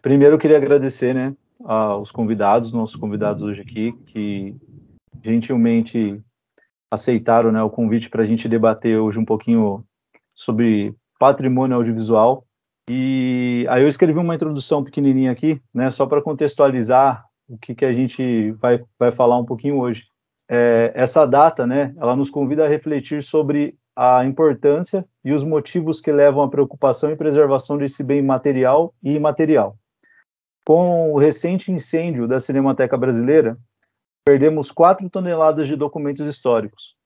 Primeiro eu queria agradecer, né, aos convidados, nossos convidados hoje aqui, que gentilmente aceitaram, né, o convite para a gente debater hoje um pouquinho sobre patrimônio audiovisual. E aí eu escrevi uma introdução pequenininha aqui, né, só para contextualizar o que a gente vai falar um pouquinho hoje. Essa data, né, ela nos convida a refletir sobre a importância e os motivos que levam à preocupação e preservação desse bem material e imaterial. Com o recente incêndio da Cinemateca Brasileira, perdemos 4 toneladas de documentos históricos,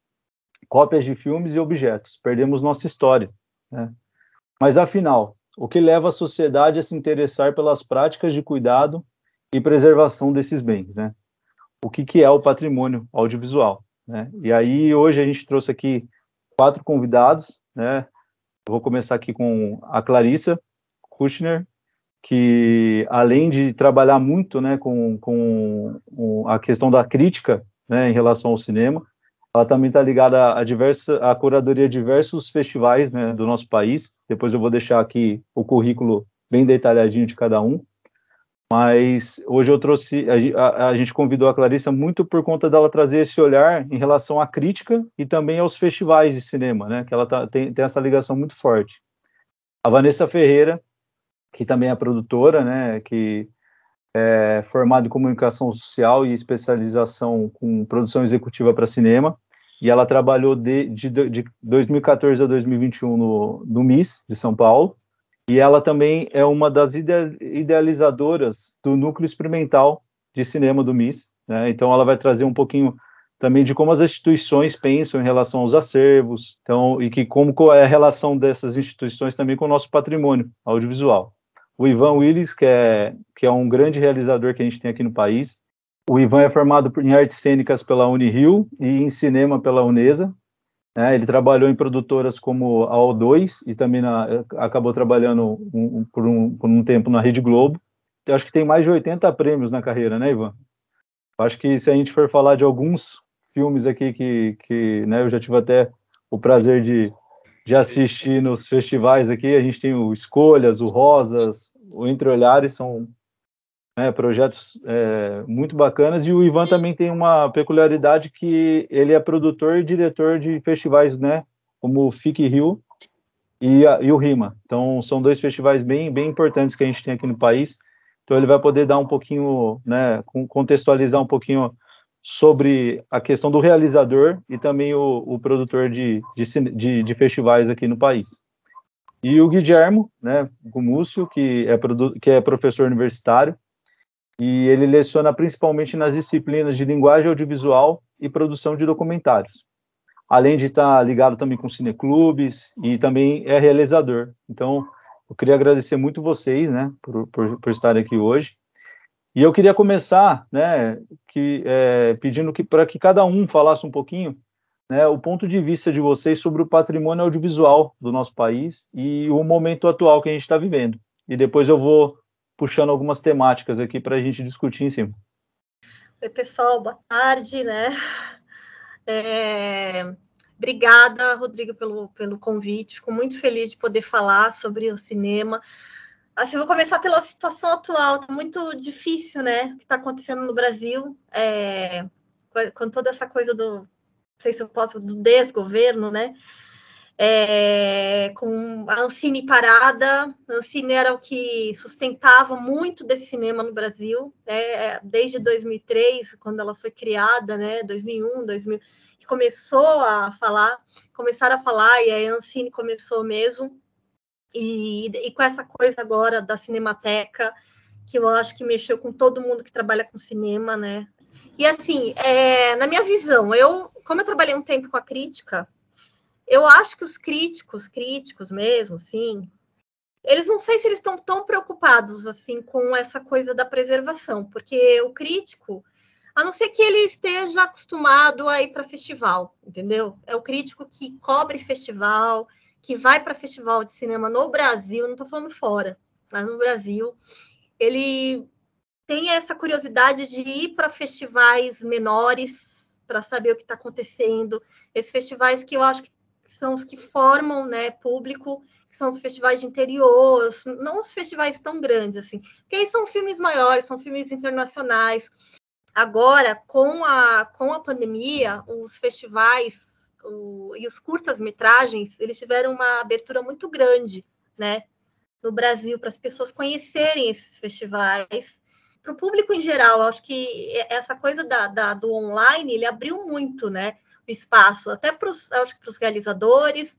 cópias de filmes e objetos. Perdemos nossa história, né? Mas, afinal, o que leva a sociedade a se interessar pelas práticas de cuidado e preservação desses bens, né? O que é o patrimônio audiovisual, né? E aí, hoje, a gente trouxe aqui 4 convidados, né? Eu vou começar aqui com a Clarissa Kushner, que além de trabalhar muito, né, com a questão da crítica, né, em relação ao cinema, ela também está ligada à curadoria de diversos festivais, né, do nosso país. Depois eu vou deixar aqui o currículo bem detalhadinho de cada um. Mas hoje eu trouxe, a gente convidou a Clarissa muito por conta dela trazer esse olhar em relação à crítica e também aos festivais de cinema, né, que ela tem essa ligação muito forte. A Vanessa Ferreira, que também é produtora, né, que é formada em comunicação social e especialização com produção executiva para cinema, e ela trabalhou de 2014 a 2021 no MIS de São Paulo, e ela também é uma das idealizadoras do Núcleo Experimental de Cinema do MIS, né, então ela vai trazer um pouquinho também de como as instituições pensam em relação aos acervos, então, e como é a relação dessas instituições também com o nosso patrimônio audiovisual. O Ivan Willis, que é um grande realizador que a gente tem aqui no país. O Ivan é formado em artes cênicas pela Unirio e em cinema pela Unesa, né? Ele trabalhou em produtoras como a O2 e também acabou trabalhando por um tempo na Rede Globo. Eu acho que tem mais de 80 prêmios na carreira, né, Ivan? Eu acho que se a gente for falar de alguns filmes aqui que né, eu já tive até o prazer de assistir nos festivais aqui, a gente tem o Escolhas, o Rosas, o Entre Olhares, são, né, projetos muito bacanas, e o Ivan também tem uma peculiaridade que ele é produtor e diretor de festivais, né, como o FIC Rio e o RIMA, então são 2 festivais bem importantes que a gente tem aqui no país, então ele vai poder dar um pouquinho, né, contextualizar um pouquinho sobre a questão do realizador e também o produtor de festivais aqui no país. E o Guilhermo, né, Gumúcio, que é professor universitário, e ele leciona principalmente nas disciplinas de linguagem audiovisual e produção de documentários, além de estar ligado também com cineclubes e também é realizador. Então, eu queria agradecer muito vocês, né, por estarem aqui hoje. E eu queria começar, né, pedindo para que cada um falasse um pouquinho, né, o ponto de vista de vocês sobre o patrimônio audiovisual do nosso país e o momento atual que a gente está vivendo. E depois eu vou puxando algumas temáticas aqui para a gente discutir em cima. Oi, pessoal, boa tarde, né? Obrigada, Rodrigo, pelo convite. Fico muito feliz de poder falar sobre o cinema. Assim, vou começar pela situação atual. Está muito difícil, né? O que está acontecendo no Brasil, com toda essa coisa do, não sei se eu posso, do desgoverno, né? Com a Ancine parada. A Ancine era o que sustentava muito desse cinema no Brasil, né? Desde 2003, quando ela foi criada, né? 2001, 2000, que começaram a falar, e a Ancine começou mesmo, e com essa coisa agora da Cinemateca, que eu acho que mexeu com todo mundo que trabalha com cinema, né? E assim, na minha visão, como eu trabalhei um tempo com a crítica, eu acho que os críticos mesmo, sim, eles não sei se eles estão tão preocupados assim com essa coisa da preservação, porque o crítico, a não ser que ele esteja acostumado a ir para festival, entendeu? É o crítico que cobre festival, que vai para festival de cinema no Brasil, não estou falando fora, mas no Brasil, ele tem essa curiosidade de ir para festivais menores, para saber o que está acontecendo. Esses festivais que eu acho que são os que formam, né, público, que são os festivais de interior, não os festivais tão grandes, assim, porque aí são filmes maiores, são filmes internacionais. Agora, com a pandemia, os festivais e os curtas-metragens, eles tiveram uma abertura muito grande, né, no Brasil, para as pessoas conhecerem esses festivais. Para o público em geral, acho que essa coisa do online, ele abriu muito, né, o espaço, até para os realizadores,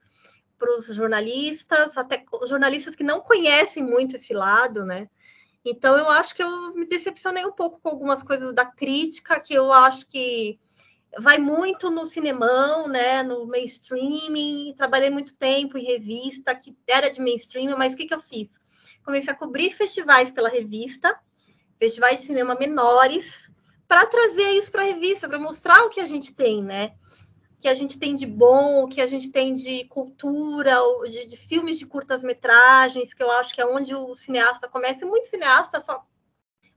para os jornalistas, até os jornalistas que não conhecem muito esse lado, né. Então, eu acho que eu me decepcionei um pouco com algumas coisas da crítica, que eu acho que vai muito no cinemão, né, no mainstream. Trabalhei muito tempo em revista, que era de mainstream, mas o que eu fiz? Comecei a cobrir festivais pela revista, festivais de cinema menores, para trazer isso para a revista, para mostrar o que a gente tem, né? Que a gente tem de bom, o que a gente tem de cultura, de filmes de curtas-metragens, que eu acho que é onde o cineasta começa. E muito cineasta só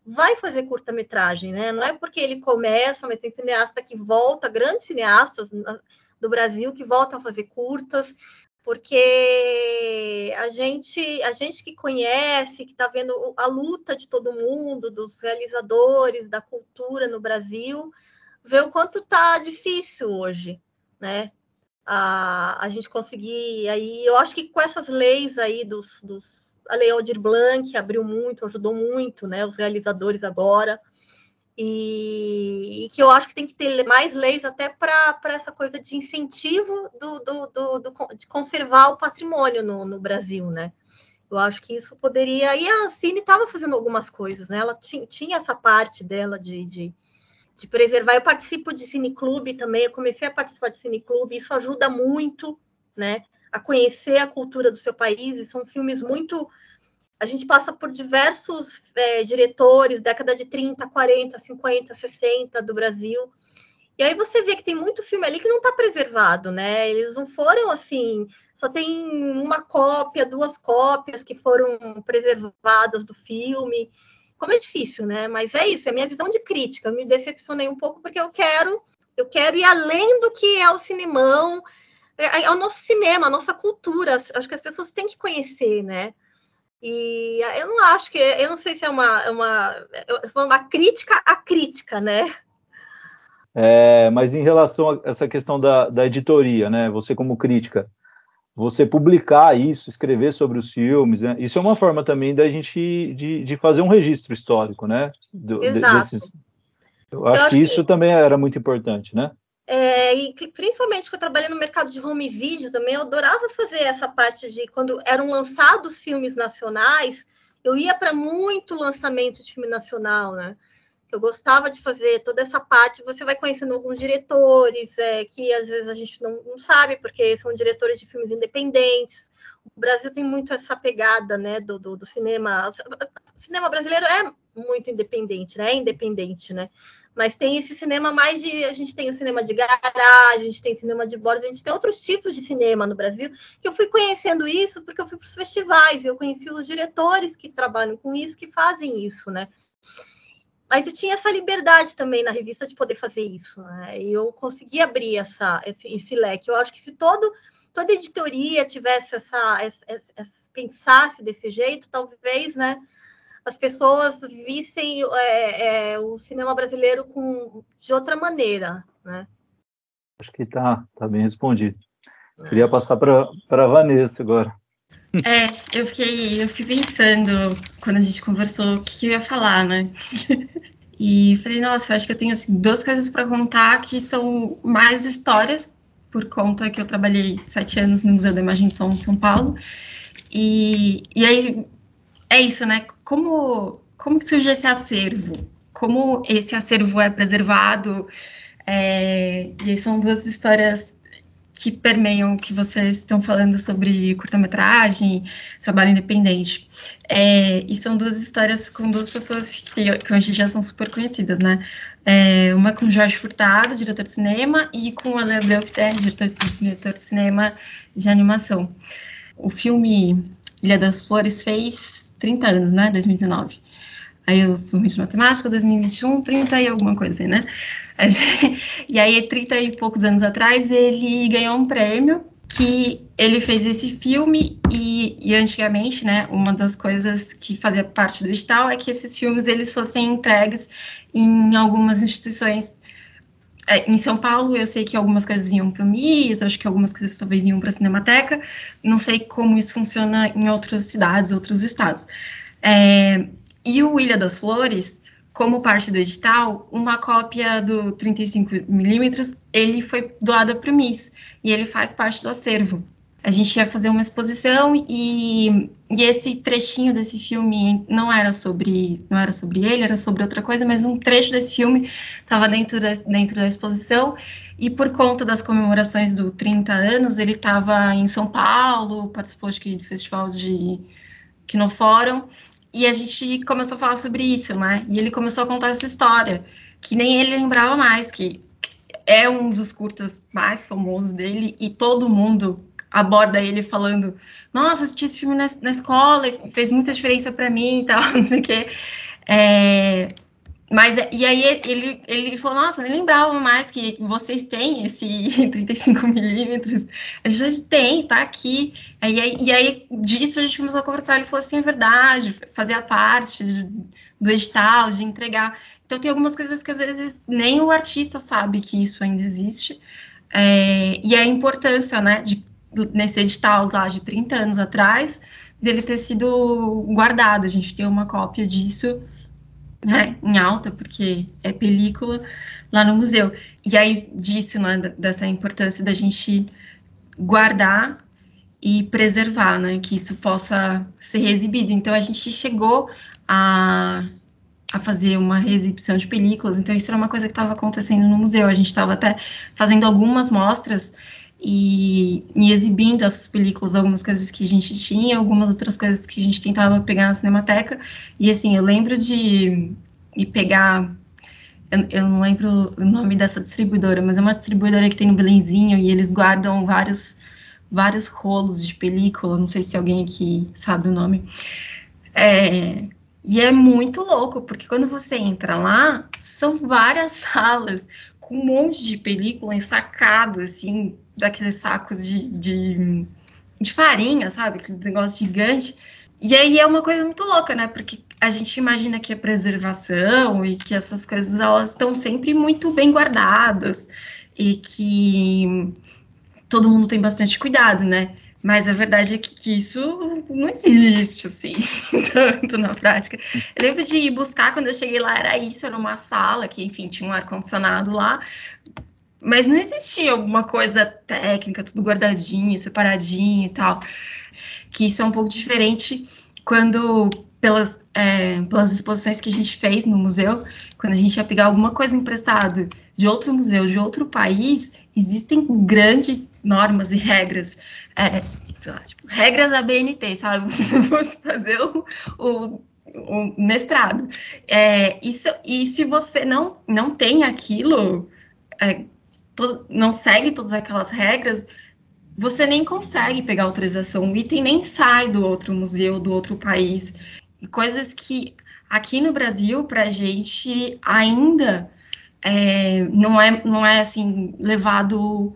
vai fazer curta-metragem, né? Não é porque ele começa, mas tem cineasta que volta, grandes cineastas do Brasil que voltam a fazer curtas, porque a gente que conhece, que está vendo a luta de todo mundo, dos realizadores, da cultura no Brasil, vê o quanto está difícil hoje, né? A gente conseguir aí, eu acho que com essas leis aí a Lei Aldir Blanc abriu muito, ajudou muito, né, os realizadores agora, e que eu acho que tem que ter mais leis até para essa coisa de incentivo de conservar o patrimônio no Brasil, né? Eu acho que isso poderia, e a Ancine estava fazendo algumas coisas, né? Ela tinha essa parte dela de preservar. Eu participo de cineclube também, eu comecei a participar de cineclube, isso ajuda muito, né, a conhecer a cultura do seu país, e são filmes muito... A gente passa por diversos diretores, década de 30, 40, 50, 60 do Brasil, e aí você vê que tem muito filme ali que não está preservado, né, eles não foram assim, só tem uma cópia, 2 cópias que foram preservadas do filme. Como é difícil, né? Mas é isso, é a minha visão de crítica. Eu me decepcionei um pouco porque eu quero ir além do que é o cinemão, é o nosso cinema, a nossa cultura. Acho que as pessoas têm que conhecer, né? E eu não acho que, eu não sei se é uma crítica à crítica, né? Mas em relação a essa questão da editoria, né? Você como crítica, você publicar isso, escrever sobre os filmes, né? Isso é uma forma também da gente de fazer um registro histórico, né? Exato. Eu acho que isso também era muito importante, né? E principalmente que eu trabalhei no mercado de home video também, eu adorava fazer essa parte de quando eram lançados filmes nacionais, eu ia para muito lançamento de filme nacional, né? Eu gostava de fazer toda essa parte. Você vai conhecendo alguns diretores que às vezes a gente não sabe, porque são diretores de filmes independentes. O Brasil tem muito essa pegada, né, do cinema. O cinema brasileiro é muito independente, né? É independente, né? Mas tem esse cinema mais de... A gente tem o cinema de garagem, a gente tem cinema de bordo, a gente tem outros tipos de cinema no Brasil, que eu fui conhecendo isso porque eu fui para os festivais, eu conheci os diretores que trabalham com isso, que fazem isso, né? Mas eu tinha essa liberdade também na revista de poder fazer isso, né? E eu consegui abrir esse leque. Eu acho que se toda editoria tivesse pensasse desse jeito, talvez, né, as pessoas vissem o cinema brasileiro de outra maneira, né? Acho que tá bem respondido. Queria passar para a Vanessa agora. Eu fiquei pensando, quando a gente conversou, o que eu ia falar, né? E falei, nossa, eu acho que eu tenho assim, 2 coisas para contar que são mais histórias, por conta que eu trabalhei 7 anos no Museu da Imagem de Som de São Paulo. E aí, é isso, né? Como que surge esse acervo? Como esse acervo é preservado? E aí são 2 histórias que permeiam o que vocês estão falando sobre curta-metragem, trabalho independente. E são 2 histórias com 2 pessoas que hoje já são super conhecidas, né? Uma com Jorge Furtado, diretor de cinema, e com Ale Abreu, que é diretor de cinema de animação. O filme Ilha das Flores fez 30 anos, né? 2019. Aí eu sou ruim de matemática, 2021, 30 e alguma coisa, né? E aí, 30 e poucos anos atrás, ele ganhou um prêmio que ele fez esse filme e antigamente, né, uma das coisas que fazia parte do edital é que esses filmes eles fossem entregues em algumas instituições. Em São Paulo, eu sei que algumas coisas iam para o MIS, acho que algumas coisas talvez iam para a Cinemateca, não sei como isso funciona em outras cidades, outros estados. E o Ilha das Flores, como parte do edital, uma cópia do 35mm, ele foi doada para o MIS, e ele faz parte do acervo. A gente ia fazer uma exposição e esse trechinho desse filme não era sobre ele, era sobre outra coisa, mas um trecho desse filme estava dentro da exposição, e por conta das comemorações do 30 anos, ele estava em São Paulo, participou acho que do festival de Quinofórum, e a gente começou a falar sobre isso, né? E ele começou a contar essa história, que nem ele lembrava mais, que é um dos curtas mais famosos dele, e todo mundo aborda ele falando, nossa, assisti esse filme na escola, e fez muita diferença para mim e tal, não sei o quê. E aí ele falou, nossa, nem lembrava mais que vocês têm esse 35mm. A gente tem, tá aqui. E aí disso a gente começou a conversar. Ele falou assim, é verdade, fazia parte do edital, de entregar. Então tem algumas coisas que às vezes nem o artista sabe que isso ainda existe. E a importância, né, nesse edital lá de 30 anos atrás, dele ter sido guardado. A gente tem uma cópia disso, né, em alta, porque é película, lá no museu. E aí, disso, né, dessa importância da gente guardar e preservar, né, que isso possa ser exibido. Então, a gente chegou a fazer uma reexibição de películas, então isso era uma coisa que estava acontecendo no museu. A gente estava até fazendo algumas mostras e exibindo essas películas, algumas coisas que a gente tinha, algumas outras coisas que a gente tentava pegar na Cinemateca, e assim, eu lembro de pegar, eu não lembro o nome dessa distribuidora, mas é uma distribuidora que tem no Belenzinho, e eles guardam vários rolos de película, não sei se alguém aqui sabe o nome, e é muito louco, porque quando você entra lá, são várias salas com um monte de película ensacado, assim, daqueles sacos de farinha, sabe? Aquele negócio gigante. E aí é uma coisa muito louca, né? Porque a gente imagina que a preservação e que essas coisas, elas estão sempre muito bem guardadas e que todo mundo tem bastante cuidado, né? Mas a verdade é que isso não existe, assim, tanto na prática. Eu lembro de ir buscar, quando eu cheguei lá, era uma sala que, enfim, tinha um ar-condicionado lá, mas não existia alguma coisa técnica, tudo guardadinho, separadinho e tal. Que isso é um pouco diferente quando, pelas exposições que a gente fez no museu, quando a gente ia pegar alguma coisa emprestada de outro museu, de outro país, existem grandes normas e regras, sei lá, tipo, regras da BNT, sabe? Se fosse fazer o mestrado. E se você não tem aquilo, não segue todas aquelas regras, você nem consegue pegar autorização, o item nem sai do outro museu, do outro país. E coisas que aqui no Brasil, para a gente, ainda não é assim, levado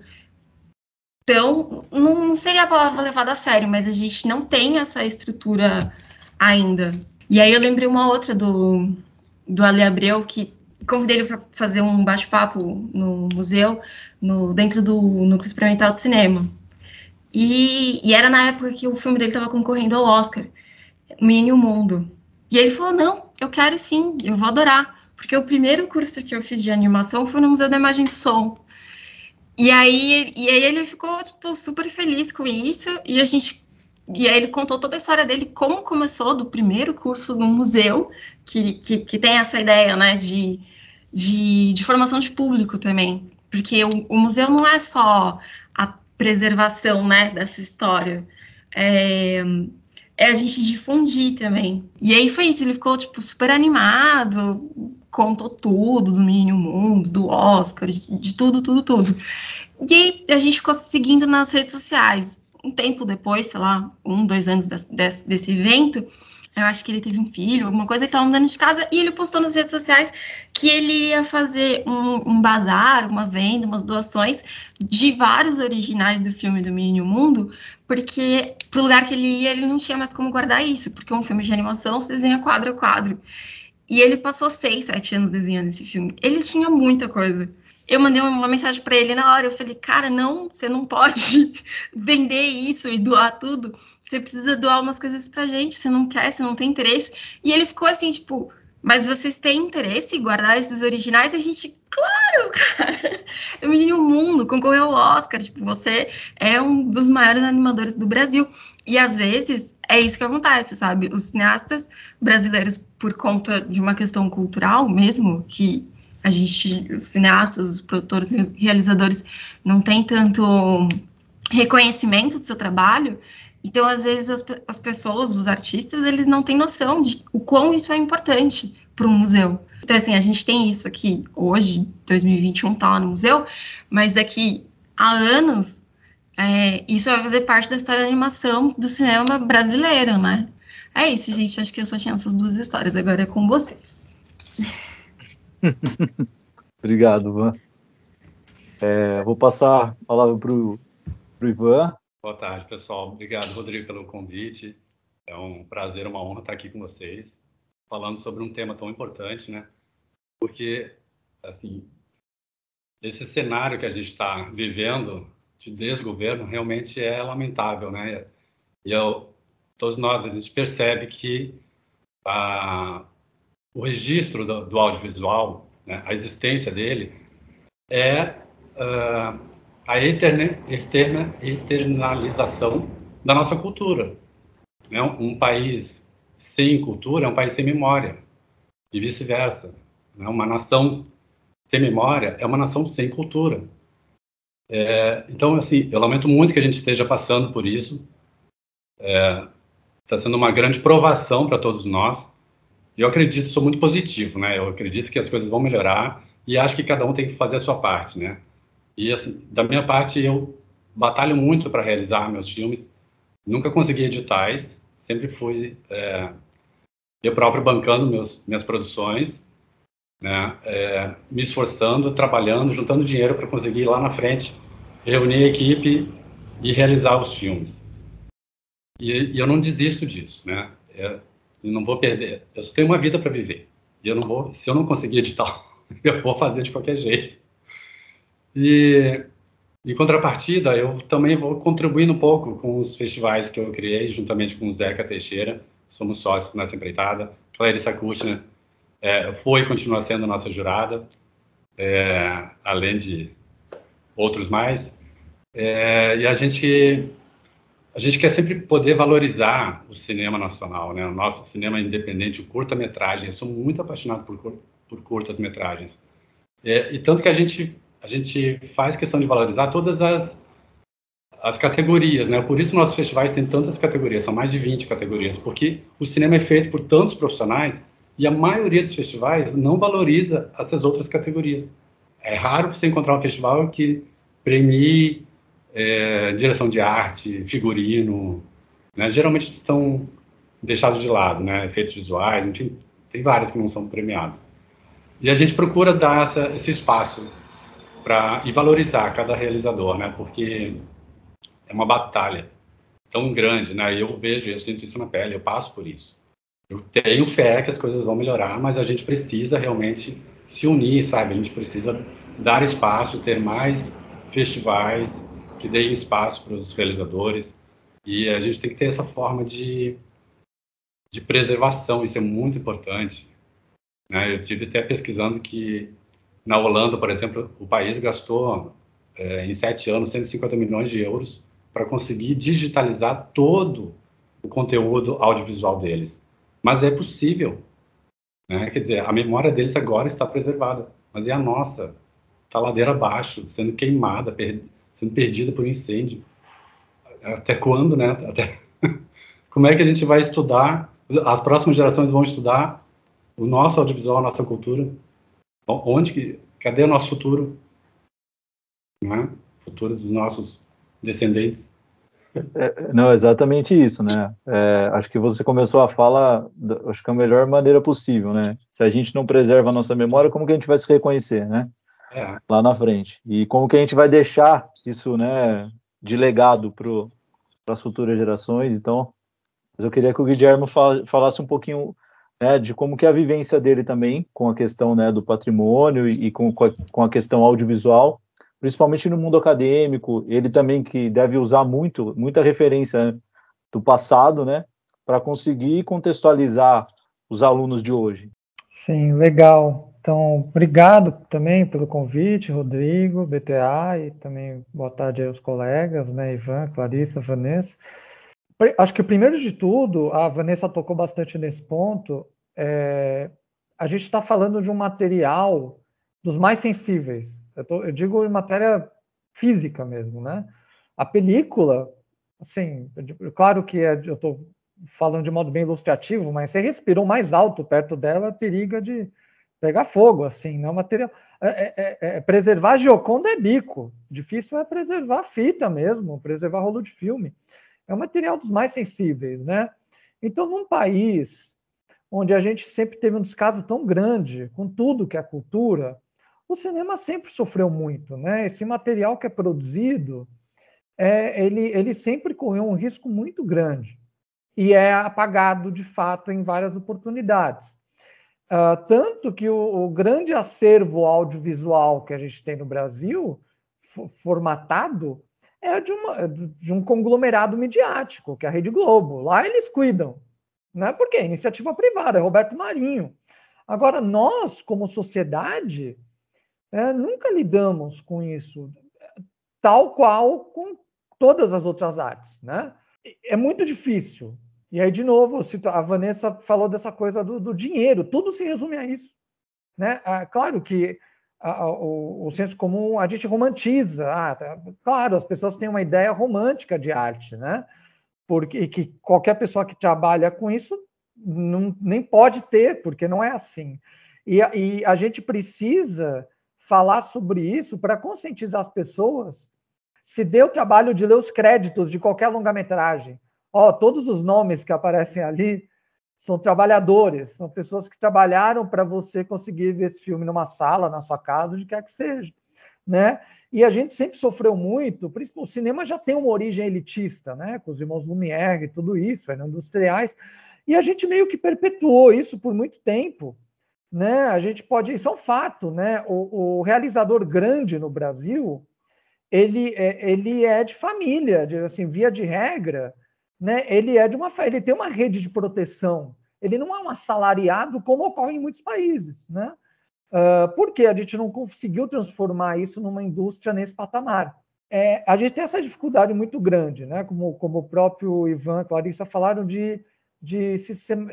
tão... Não seria a palavra levada a sério, mas a gente não tem essa estrutura ainda. E aí eu lembrei uma outra do Ale Abreu, que convidei ele para fazer um bate-papo no museu, dentro do Núcleo Experimental de Cinema. E era na época que o filme dele estava concorrendo ao Oscar, O Menino e o Mundo. E ele falou, não, eu quero sim, eu vou adorar. Porque o primeiro curso que eu fiz de animação foi no Museu da Imagem e do Som. E aí ele ficou, tipo, super feliz com isso. E aí ele contou toda a história dele, como começou do primeiro curso no museu, que tem essa ideia, né, de formação de público também. Porque o museu não é só a preservação, né, dessa história. É a gente difundir também. E aí foi isso, ele ficou, tipo, super animado, contou tudo do Menino e o Mundo, do Oscar, de tudo. E aí a gente ficou seguindo nas redes sociais. Um tempo depois, sei lá, 1, 2 anos desse evento, eu acho que ele teve um filho, alguma coisa, ele estava mudando de casa, e ele postou nas redes sociais que ele ia fazer um bazar, uma venda, umas doações de vários originais do filme do Menino Mundo, porque pro lugar que ele ia, ele não tinha mais como guardar isso, porque um filme de animação se desenha quadro a quadro. E ele passou 6, 7 anos desenhando esse filme. Ele tinha muita coisa. Eu mandei uma mensagem para ele na hora, eu falei, cara, não, você não pode vender isso e doar tudo. Você precisa doar umas coisas pra gente, você não quer, você não tem interesse. E ele ficou assim, tipo, mas vocês têm interesse em guardar esses originais? A gente, claro, cara. O Menino Mundo concorreu ao Oscar, tipo, você é um dos maiores animadores do Brasil. E às vezes é isso que acontece, sabe? Os cineastas brasileiros, por conta de uma questão cultural mesmo, que a gente, os cineastas, os produtores, realizadores, não tem tanto reconhecimento do seu trabalho. Então, às vezes, as pessoas, os artistas, eles não têm noção de o quão isso é importante para um museu. Então, assim, a gente tem isso aqui hoje, 2021, tá lá no museu, mas daqui a anos, isso vai fazer parte da história da animação do cinema brasileiro, né? É isso, gente. Acho que eu só tinha essas duas histórias. Agora é com vocês. Obrigado, Van. Vou passar a palavra para o Ivan. Boa tarde, pessoal. Obrigado, Rodrigo, pelo convite. É um prazer, uma honra estar aqui com vocês, falando sobre um tema tão importante, né? Porque, assim, esse cenário que a gente está vivendo de desgoverno realmente é lamentável, né? E todos nós, a gente percebe que o registro do audiovisual, né, a existência dele, é a eternalização da nossa cultura. Né? Um país sem cultura é um país sem memória, e vice-versa. Né? Uma nação sem memória é uma nação sem cultura. Então, assim, eu lamento muito que a gente esteja passando por isso. Está sendo uma grande provação para todos nós. E eu acredito, sou muito positivo, né? Eu acredito que as coisas vão melhorar e acho que cada um tem que fazer a sua parte, né? E, assim, da minha parte, eu batalho muito para realizar meus filmes. Nunca consegui editais, sempre fui eu próprio bancando minhas produções, né? Me esforçando, trabalhando, juntando dinheiro para conseguir ir lá na frente, reunir a equipe e realizar os filmes. E eu não desisto disso, né? Eu não vou perder. Eu só tenho uma vida para viver. E eu não vou, se eu não conseguir editar, eu vou fazer de qualquer jeito. E em contrapartida, eu também vou contribuindo um pouco com os festivais que eu criei, juntamente com o Zeca Teixeira. Somos sócios nessa empreitada. Clarissa Kuchner foi e continua sendo nossa jurada, além de outros mais. E a gente quer sempre poder valorizar o cinema nacional, né? O nosso cinema independente, o curta-metragem. Eu sou muito apaixonado por curtas-metragens. E tanto que a gente faz questão de valorizar todas as categorias, né? Por isso nossos festivais têm tantas categorias, são mais de 20 categorias, porque o cinema é feito por tantos profissionais e a maioria dos festivais não valoriza essas outras categorias. É raro você encontrar um festival que premie direção de arte, figurino, né? Geralmente estão deixados de lado, né? Efeitos visuais, enfim, tem vários que não são premiados. E a gente procura dar esse espaço e valorizar cada realizador, né? Porque é uma batalha tão grande, né? Eu sinto isso na pele, eu passo por isso. Eu tenho fé que as coisas vão melhorar, mas a gente precisa realmente se unir, sabe? A gente precisa dar espaço, ter mais festivais que deem espaço para os realizadores, e a gente tem que ter essa forma de preservação, isso é muito importante, né? Eu tive até pesquisando que na Holanda, por exemplo, o país gastou em 7 anos 150 milhões de euros para conseguir digitalizar todo o conteúdo audiovisual deles. Mas é possível, né? Quer dizer, a memória deles agora está preservada, mas e a nossa? Está ladeira abaixo, sendo queimada, sendo perdida por um incêndio. Até quando, né? Como é que a gente vai estudar? As próximas gerações vão estudar o nosso audiovisual, a nossa cultura. Cadê o nosso futuro? Não é? O futuro dos nossos descendentes. Não, exatamente isso, né? Acho que você começou a fala, acho que é a melhor maneira possível, né? Se a gente não preserva a nossa memória, como que a gente vai se reconhecer, né? É, Lá na frente. E como que a gente vai deixar isso, né, de legado para as futuras gerações. Então, mas eu queria que o Guilherme falasse um pouquinho, né, de como que é a vivência dele também com a questão, né, do patrimônio e com a questão audiovisual, principalmente no mundo acadêmico. Ele também que deve usar muita referência, né, do passado, né, para conseguir contextualizar os alunos de hoje. Sim, legal. Então, obrigado também pelo convite, Rodrigo, BTA, e também boa tarde aos colegas, né, Ivan, Clarissa, Vanessa. Acho que, primeiro de tudo, a Vanessa tocou bastante nesse ponto, a gente está falando de um material dos mais sensíveis. Eu digo em matéria física mesmo, né? A película, assim, claro que eu estou falando de modo bem ilustrativo, mas você respira o mais alto perto dela, periga de pegar fogo, assim, não material. Preservar a Gioconda é bico, difícil é preservar fita mesmo, preservar rolo de filme. É um material dos mais sensíveis, né? Então, num país onde a gente sempre teve um descaso tão grande com tudo que é cultura, o cinema sempre sofreu muito, né? Esse material que é produzido, ele sempre correu um risco muito grande e é apagado, de fato, em várias oportunidades. Tanto que o grande acervo audiovisual que a gente tem no Brasil, formatado, é de um conglomerado midiático, que é a Rede Globo. Lá eles cuidam, né? Porque é iniciativa privada, é Roberto Marinho. Agora, nós, como sociedade, nunca lidamos com isso, tal qual com todas as outras artes, né? É muito difícil. E aí, de novo, a Vanessa falou dessa coisa do dinheiro, tudo se resume a isso, né? Claro que o senso comum a gente romantiza. Claro, as pessoas têm uma ideia romântica de arte, né? Porque que qualquer pessoa que trabalha com isso nem pode ter, porque não é assim. E a gente precisa falar sobre isso para conscientizar as pessoas. Se dê o trabalho de ler os créditos de qualquer longa-metragem. Todos os nomes que aparecem ali são trabalhadores, são pessoas que trabalharam para você conseguir ver esse filme numa sala, na sua casa, onde quer que seja, né? E a gente sempre sofreu muito, o cinema já tem uma origem elitista, né? Com os irmãos Lumière e tudo isso, eram industriais, e a gente meio que perpetuou isso por muito tempo, né? A gente pode, isso é um fato, né? O realizador grande no Brasil, ele é de família, assim, via de regra, né? Ele tem uma rede de proteção. Ele não é um assalariado como ocorre em muitos países, né? Porque a gente não conseguiu transformar isso numa indústria nesse patamar. A gente tem essa dificuldade muito grande, né? Como o próprio Ivan e Clarissa falaram de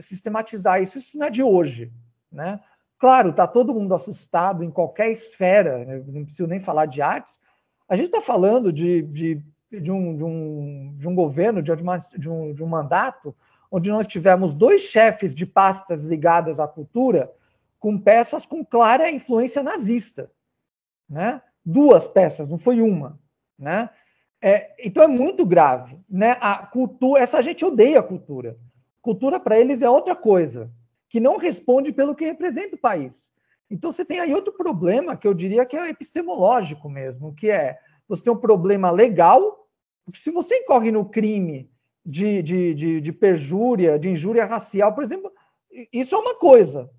sistematizar isso. Isso não é de hoje, né? Claro, está todo mundo assustado em qualquer esfera, né? Não preciso nem falar de artes. A gente está falando de um governo, de um mandato, onde nós tivemos 2 chefes de pastas ligadas à cultura com peças com clara influência nazista, né? 2 peças, não foi uma, né? Então é muito grave, né? A cultura, essa gente odeia a cultura. Cultura para eles é outra coisa, que não responde pelo que representa o país. Então você tem aí outro problema que eu diria que é epistemológico mesmo, que é você tem um problema legal, porque se você incorre no crime de perjúria, de injúria racial, por exemplo, isso é uma coisa.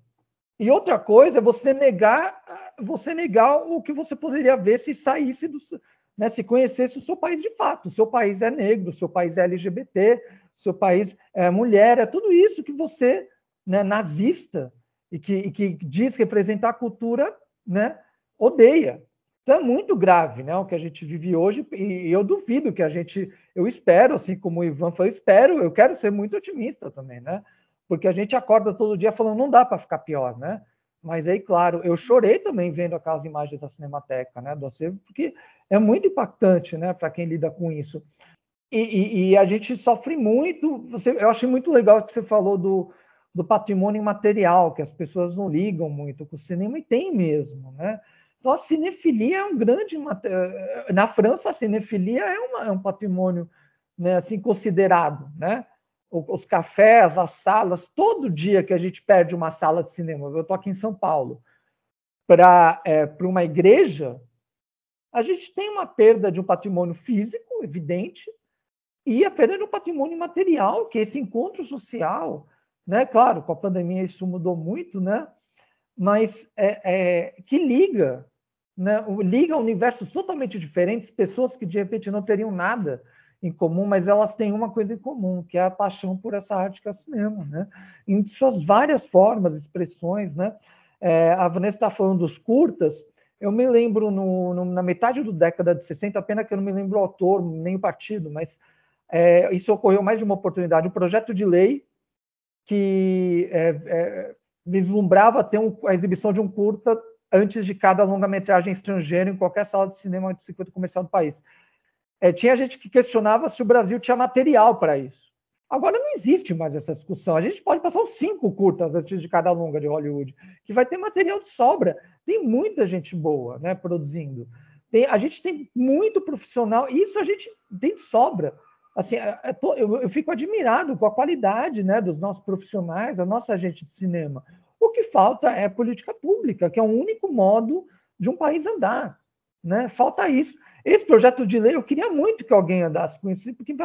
E outra coisa é você negar o que você poderia ver se saísse né, se conhecesse o seu país de fato. O seu país é negro, o seu país é LGBT, o seu país é mulher, é tudo isso que você, né, nazista, e que diz representar a cultura, né, odeia. Então é muito grave, né, o que a gente vive hoje, e eu duvido que eu espero, assim como o Ivan falou, eu quero ser muito otimista também, né? Porque a gente acorda todo dia falando, não dá para ficar pior, né? Mas aí, claro, eu chorei também vendo aquelas imagens da Cinemateca, né, do acervo, porque é muito impactante, né, para quem lida com isso. E a gente sofre muito. Eu achei muito legal que você falou do patrimônio imaterial, que as pessoas não ligam muito com o cinema, e tem mesmo, né? Então, a cinefilia é um grande... Na França, a cinefilia é um patrimônio né, assim, considerado, né? Os cafés, as salas, todo dia que a gente perde uma sala de cinema, eu estou aqui em São Paulo, para uma igreja, a gente tem uma perda de um patrimônio físico, evidente, e a perda de um patrimônio material, que é esse encontro social, né? Claro, com a pandemia isso mudou muito, né? Mas que liga, né? Liga universos totalmente diferentes, pessoas que de repente não teriam nada em comum, mas elas têm uma coisa em comum, que é a paixão por essa arte que é o cinema, né? Em suas várias formas, expressões, né? A Vanessa está falando dos curtas. Eu me lembro na metade da década de 60, pena que eu não me lembro o autor, nem o partido, mas isso ocorreu mais de uma oportunidade. Um projeto de lei que vislumbrava ter a exibição de um curta antes de cada longa-metragem estrangeira em qualquer sala de cinema de circuito comercial do país. Tinha gente que questionava se o Brasil tinha material para isso. Agora não existe mais essa discussão. A gente pode passar uns 5 curtas antes de cada longa de Hollywood, que vai ter material de sobra. Tem muita gente boa, né, produzindo. A gente tem muito profissional, isso a gente tem de sobra. Assim, eu fico admirado com a qualidade, né, dos nossos profissionais, a nossa gente de cinema. O que falta é política pública, que é o único modo de um país andar, né? Falta isso. Esse projeto de lei, eu queria muito que alguém andasse com isso, porque...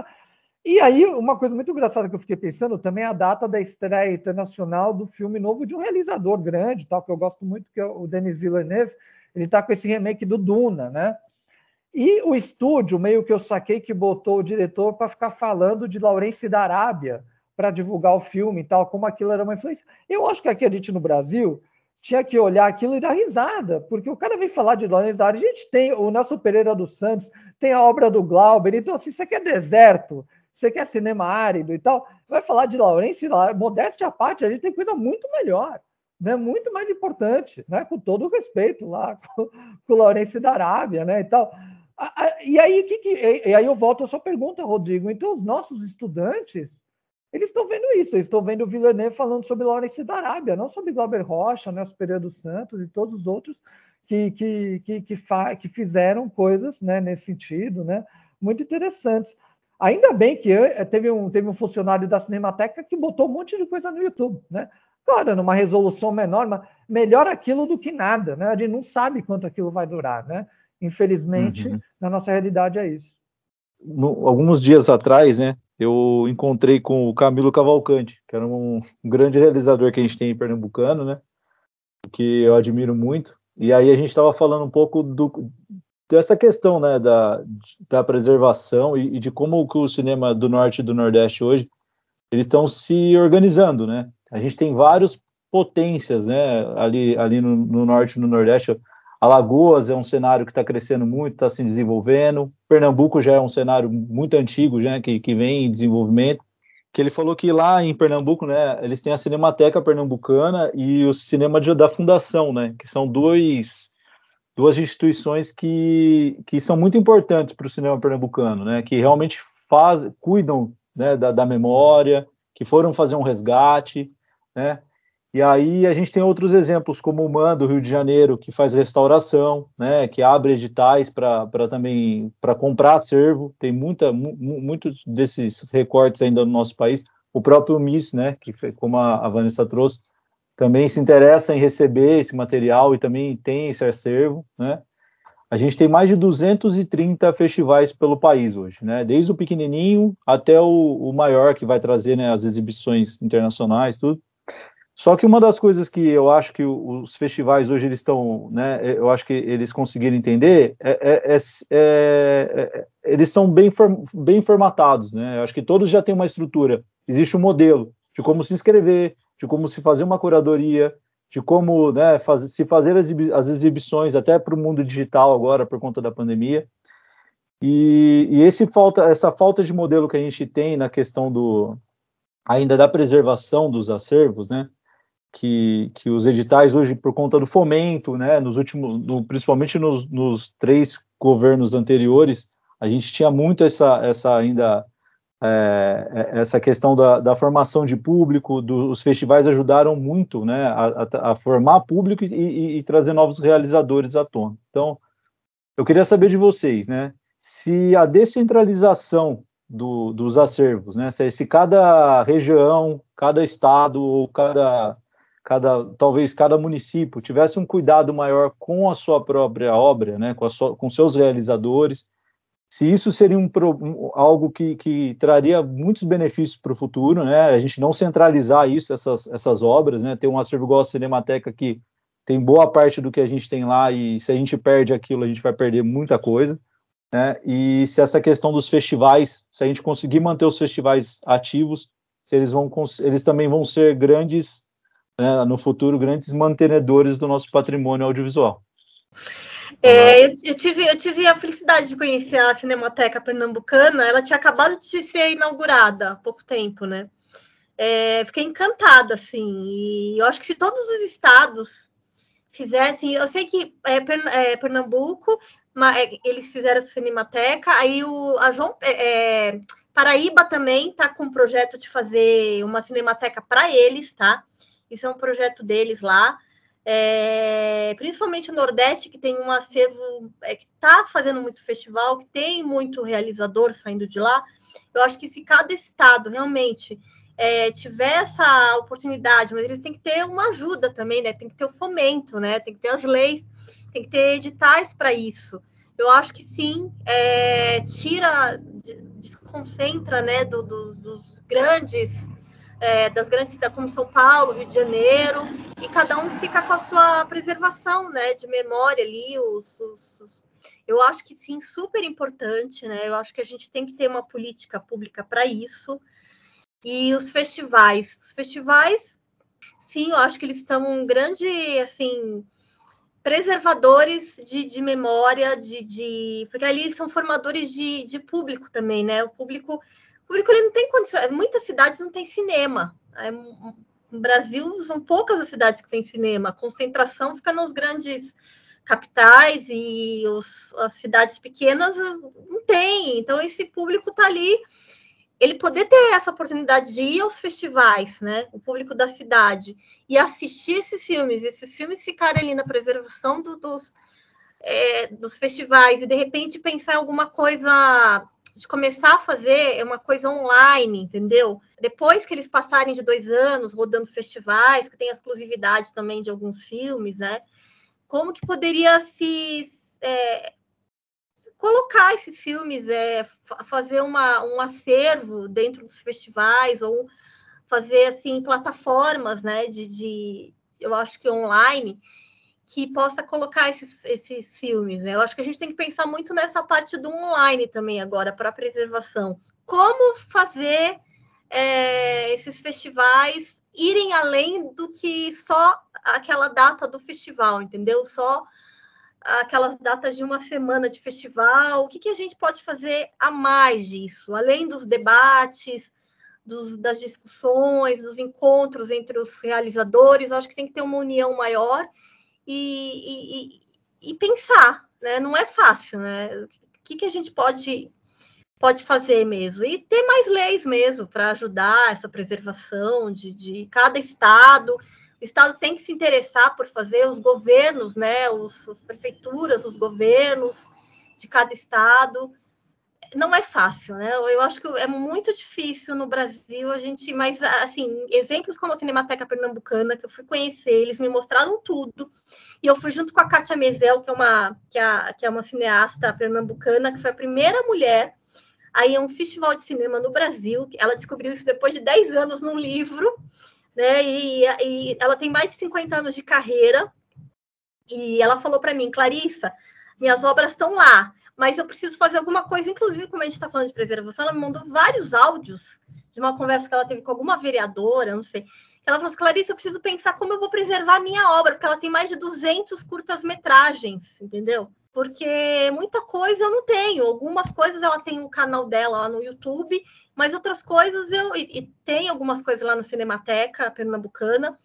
E aí, uma coisa muito engraçada que eu fiquei pensando também é a data da estreia internacional do filme novo de um realizador grande, tal, que eu gosto muito, que é o Denis Villeneuve. Ele está com esse remake do Duna, né? E o estúdio, meio que eu saquei que botou o diretor para ficar falando de Lawrence da Arábia para divulgar o filme e tal, como aquilo era uma influência. Eu acho que aqui a gente no Brasil tinha que olhar aquilo e dar risada, porque o cara vem falar de Lawrence da Arábia, a gente tem o Nelson Pereira dos Santos, tem a obra do Glauber, então assim, você quer deserto, você quer cinema árido e tal, vai falar de Lawrence, modéstia à parte, a gente tem coisa muito melhor, né? Muito mais importante, né? Com todo o respeito lá, com o Lawrence da Arábia, né? E tal. E aí eu volto à sua pergunta, Rodrigo. Então, os nossos estudantes, eles estão vendo isso, eles estão vendo o Villeneuve falando sobre Lawrence da Arábia, não sobre Glauber Rocha, né, Pereira dos Santos e todos os outros que fizeram coisas, né, nesse sentido, né, muito interessantes. Ainda bem que teve um funcionário da Cinemateca que botou um monte de coisa no YouTube, né? Claro, numa resolução menor, mas melhor aquilo do que nada, né? A gente não sabe quanto aquilo vai durar, né? Infelizmente, na nossa realidade é isso. Alguns dias atrás, né, eu encontrei com o Camilo Cavalcanti, que era um grande realizador que a gente tem em Pernambucano, né, que eu admiro muito. E aí a gente estava falando um pouco dessa questão, né, da preservação e de como que o cinema do Norte e do Nordeste hoje, eles estão se organizando, né. A gente tem várias potências, né, ali no Norte e no Nordeste. Alagoas é um cenário que está crescendo muito, está se desenvolvendo. Pernambuco já é um cenário muito antigo, né, que vem em desenvolvimento. Que ele falou que lá em Pernambuco, né, eles têm a Cinemateca Pernambucana e o Cinema da Fundação, né, que são duas instituições que são muito importantes para o cinema pernambucano, né, que realmente cuidam, né, da memória, que foram fazer um resgate, né. E aí a gente tem outros exemplos, como o MAN do Rio de Janeiro, que faz restauração, né, que abre editais para comprar acervo. Tem muitos desses recortes ainda no nosso país. O próprio MIS, né, que como a Vanessa trouxe, também se interessa em receber esse material e também tem esse acervo, né. A gente tem mais de 230 festivais pelo país hoje, né, desde o pequenininho até o maior, que vai trazer, né, as exibições internacionais, tudo. Só que uma das coisas que eu acho que os festivais hoje eles estão, né, eu acho que eles conseguiram entender, eles são bem formatados, né, eu acho que todos já têm uma estrutura, existe um modelo de como se inscrever, de como se fazer uma curadoria, de como, né, se fazer as exibições, até para o mundo digital agora, por conta da pandemia, e essa falta de modelo que a gente tem na questão ainda da preservação dos acervos, né, que os editais hoje, por conta do fomento, né, principalmente nos 3 governos anteriores, a gente tinha muito essa questão da formação de público, os festivais ajudaram muito, né, a formar público e trazer novos realizadores à tona. Então, eu queria saber de vocês, né, se a descentralização dos acervos, né? Se cada região, cada estado ou talvez cada município tivesse um cuidado maior com a sua própria obra, né? Com seus realizadores, se isso seria algo que traria muitos benefícios para o futuro, né? A gente não centralizar essas obras, né? Ter um acervo igual a Cinemateca que tem boa parte do que a gente tem lá, e se a gente perde aquilo, a gente vai perder muita coisa, né? E se essa questão dos festivais, se a gente conseguir manter os festivais ativos, se eles também vão ser grandes, né, no futuro, grandes mantenedores do nosso patrimônio audiovisual. Eu tive a felicidade de conhecer a Cinemateca Pernambucana. Ela tinha acabado de ser inaugurada há pouco tempo, né? Fiquei encantada, assim, e eu acho que se todos os estados fizessem, eu sei que Pernambuco, mas eles fizeram a Cinemateca, aí Paraíba também está com um projeto de fazer uma Cinemateca para eles, tá? Isso é um projeto deles lá. Principalmente o Nordeste, que tem um acervo que está fazendo muito festival, que tem muito realizador saindo de lá. Eu acho que se cada estado realmente tiver essa oportunidade, mas eles têm que ter uma ajuda também, né? Tem que ter o fomento, né? Tem que ter as leis, tem que ter editais para isso. Eu acho que sim, desconcentra, né, dos grandes, das grandes cidades como São Paulo, Rio de Janeiro, e cada um fica com a sua preservação, né, de memória ali. Eu acho que sim, super importante, né? Eu acho que a gente tem que ter uma política pública para isso. E os festivais, sim, eu acho que eles estão um grande, assim, preservadores de memória, porque ali eles são formadores de público também, né? O público ele não tem condições. Muitas cidades não têm cinema. No Brasil, são poucas as cidades que têm cinema. A concentração fica nos grandes capitais, e as cidades pequenas não têm. Então, esse público está ali. Ele poder ter essa oportunidade de ir aos festivais, né? O público da cidade, e assistir esses filmes ficarem ali na preservação dos festivais, e de repente pensar em alguma coisa, de começar a fazer uma coisa online, entendeu? Depois que eles passarem de 2 anos rodando festivais, que tem a exclusividade também de alguns filmes, né? Como que poderia colocar esses filmes, fazer um acervo dentro dos festivais, ou fazer assim plataformas, né, eu acho que online, que possa colocar esses filmes, né? Eu acho que a gente tem que pensar muito nessa parte do online também agora, para a preservação. Como fazer esses festivais irem além do que só aquela data do festival, entendeu? Só aquelas datas de uma semana de festival. O que a gente pode fazer a mais disso, além dos debates, das discussões, dos encontros entre os realizadores? Eu acho que tem que ter uma união maior e pensar, né? Não é fácil, né? O que a gente pode fazer mesmo? E ter mais leis mesmo para ajudar essa preservação de cada estado. O estado tem que se interessar por fazer, os governos, né, as prefeituras, os governos de cada estado. Não é fácil, né? Eu acho que é muito difícil no Brasil mas assim, exemplos como a Cinemateca Pernambucana, que eu fui conhecer, eles me mostraram tudo, e eu fui junto com a Kátia Mezel, que é uma cineasta pernambucana, que foi a primeira mulher aí é um festival de cinema no Brasil. Ela descobriu isso depois de 10 anos num livro, né? E ela tem mais de 50 anos de carreira, e ela falou para mim: Clarissa, minhas obras estão lá, mas eu preciso fazer alguma coisa. Inclusive, como a gente está falando de preservação, ela me mandou vários áudios de uma conversa que ela teve com alguma vereadora, não sei. Ela falou assim: Clarissa, eu preciso pensar como eu vou preservar a minha obra, porque ela tem mais de 200 curtas-metragens, entendeu? Porque muita coisa eu não tenho. Algumas coisas ela tem o canal dela lá no YouTube, mas outras coisas e tem algumas coisas lá na Cinemateca Pernambucana,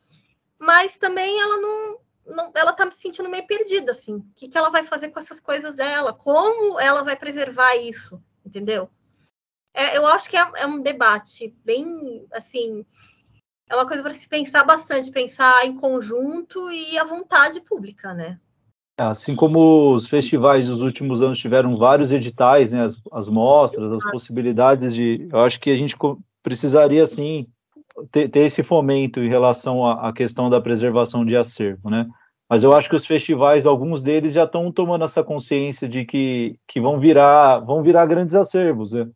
mas também ela ela tá se sentindo meio perdida, assim. O que ela vai fazer com essas coisas dela? Como ela vai preservar isso? Entendeu? Eu acho que é um debate bem, assim, é uma coisa para se pensar bastante, pensar em conjunto e à vontade pública, né? Assim como os festivais dos últimos anos tiveram vários editais, né, as mostras, as possibilidades de... Eu acho que a gente precisaria, sim, ter esse fomento em relação à questão da preservação de acervo, né? Mas eu acho que os festivais, alguns deles já estão tomando essa consciência de que vão virar grandes acervos, né?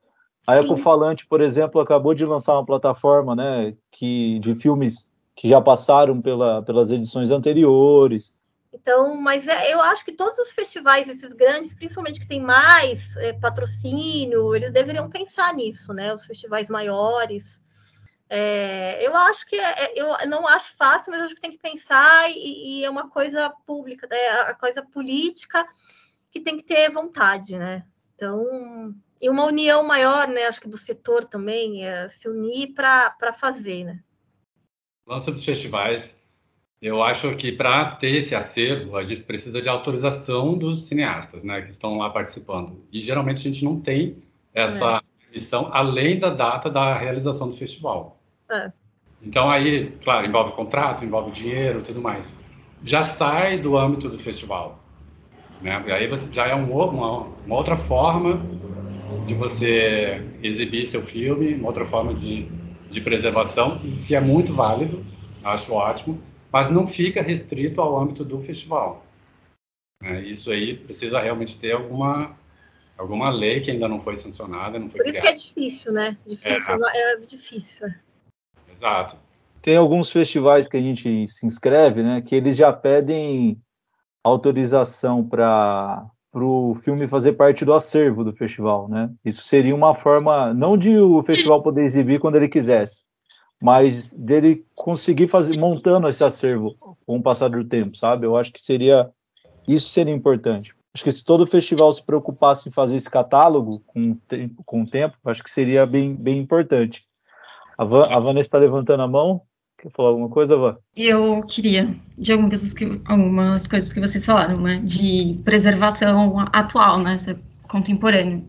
A Sim. Ecofalante, por exemplo, acabou de lançar uma plataforma, né, de filmes que já passaram pelas edições anteriores. Então, mas eu acho que todos os festivais, esses grandes, principalmente que tem mais patrocínio, eles deveriam pensar nisso, né? Os festivais maiores. Eu acho que eu não acho fácil, mas eu acho que tem que pensar e é uma coisa pública, a coisa política que tem que ter vontade, né? Então, e uma união maior, né? Acho que do setor também, se unir para fazer, né? Lança dos festivais, eu acho que para ter esse acervo, a gente precisa de autorização dos cineastas, né, que estão lá participando. E geralmente a gente não tem essa permissão, além da data da realização do festival. Então aí, claro, envolve contrato, envolve dinheiro, tudo mais. Já sai do âmbito do festival, né? E aí você já é uma outra forma de você exibir seu filme, uma outra forma de preservação, que é muito válido, acho ótimo, mas não fica restrito ao âmbito do festival. Isso aí precisa realmente ter alguma lei que ainda não foi sancionada, não foi Por isso criada. que é difícil, né? É difícil. Exato. Tem alguns festivais que a gente se inscreve, né, que eles já pedem autorização para o filme fazer parte do acervo do festival, né? Isso seria uma forma, não de o festival poder exibir quando ele quisesse, mas dele conseguir fazer, montando esse acervo com o passar do tempo, sabe? Eu acho que isso seria importante. Acho que se todo festival se preocupasse em fazer esse catálogo com o tempo, acho que seria bem importante. A Vanessa está levantando a mão. Quer falar alguma coisa, Van? Eu queria, de algumas coisas que vocês falaram, né? De preservação atual, né? Contemporânea.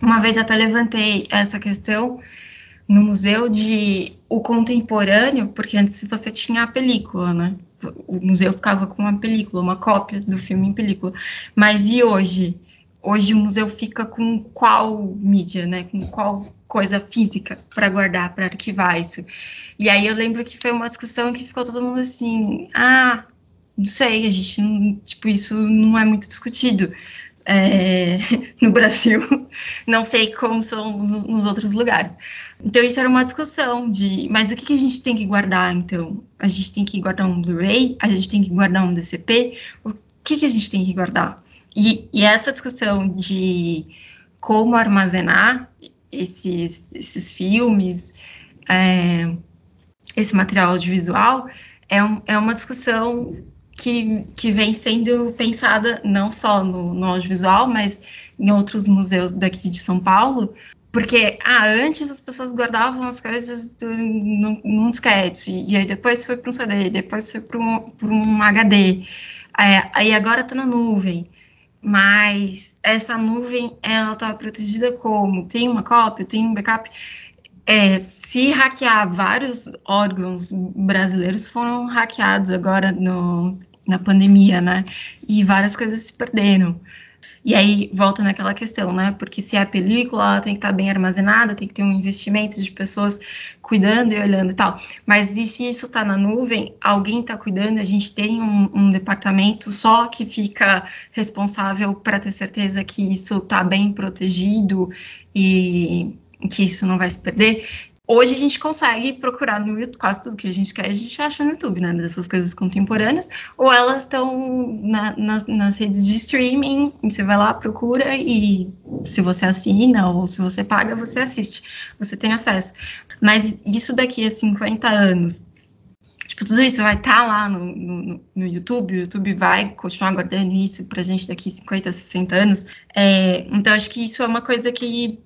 Uma vez até levantei essa questão no museu de o contemporâneo, porque antes você tinha a película, né? O museu ficava com uma película, uma cópia do filme em película. Mas e hoje? Hoje o museu fica com qual mídia, né? Com qual coisa física para guardar, para arquivar isso? E aí eu lembro que foi uma discussão que ficou todo mundo assim, não sei, a gente não, tipo, isso não é muito discutido no Brasil, não sei como são nos outros lugares. Então isso era uma discussão mas o que a gente tem que guardar, então? A gente tem que guardar um Blu-ray? A gente tem que guardar um DCP? O que a gente tem que guardar? E essa discussão de como armazenar esses filmes, esse material audiovisual, é uma discussão que vem sendo pensada não só no audiovisual, mas em outros museus daqui de São Paulo, porque antes as pessoas guardavam as coisas num disquete, e aí depois foi para um CD, depois foi para um HD, aí agora está na nuvem. Mas essa nuvem, ela está protegida como? Tem uma cópia, tem um backup? Se hackear, vários órgãos brasileiros foram hackeados agora na pandemia, né? E várias coisas se perderam. E aí volta naquela questão, né? Porque se é a película, ela tem que estar bem armazenada, tem que ter um investimento de pessoas cuidando e olhando e tal. Mas e se isso está na nuvem, alguém está cuidando, a gente tem um departamento só que fica responsável para ter certeza que isso está bem protegido e que isso não vai se perder. Hoje a gente consegue procurar no YouTube, quase tudo que a gente quer, a gente acha no YouTube, né, dessas coisas contemporâneas, ou elas estão nas redes de streaming, e você vai lá, procura, e se você assina, ou se você paga, você assiste, você tem acesso. Mas isso daqui a 50 anos, tipo, tudo isso vai estar lá no YouTube, o YouTube vai continuar guardando isso pra gente daqui 50, 60 anos, então acho que isso é uma coisa que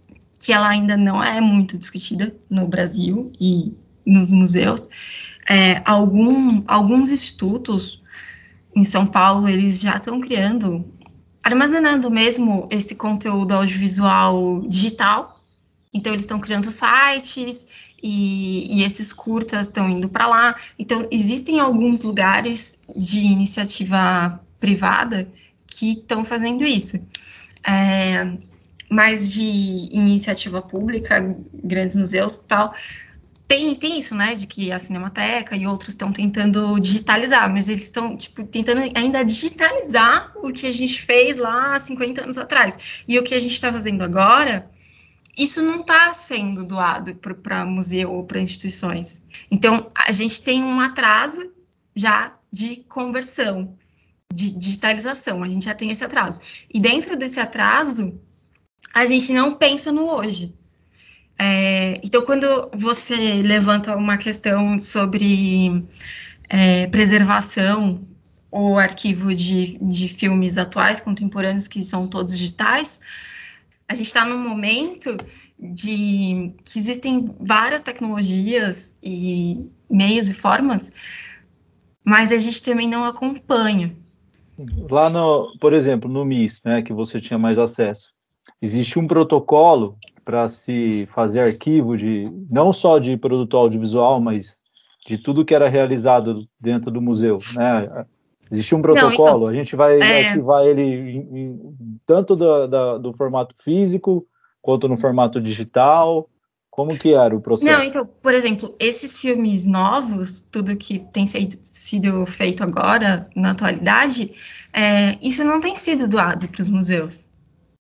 ela ainda não é muito discutida no Brasil e nos museus. Alguns institutos em São Paulo, eles já estão armazenando mesmo esse conteúdo audiovisual digital. Então, eles estão criando sites e esses curtas estão indo para lá. Então, existem alguns lugares de iniciativa privada que estão fazendo isso. Mas de iniciativa pública, grandes museus e tal, tem isso, né, de que a Cinemateca e outros estão tentando digitalizar, mas eles estão, tipo, tentando ainda digitalizar o que a gente fez lá há 50 anos atrás. E o que a gente está fazendo agora, isso não está sendo doado para museu ou para instituições. Então, a gente tem um atraso já de conversão, de digitalização, a gente já tem esse atraso. E dentro desse atraso, a gente não pensa no hoje. Então, quando você levanta uma questão sobre preservação ou arquivo de filmes atuais, contemporâneos, que são todos digitais, a gente está num momento que existem várias tecnologias e meios e formas, mas a gente também não acompanha. Lá, por exemplo, no MIS, né, que você tinha mais acesso, existe um protocolo para se fazer arquivo não só de produto audiovisual, mas de tudo que era realizado dentro do museu, né? Existe um protocolo, a gente vai arquivar ele tanto do formato físico, quanto no formato digital. Como que era o processo? Não, então, por exemplo, esses filmes novos, tudo que tem sido feito agora, na atualidade, isso não tem sido doado para os museus.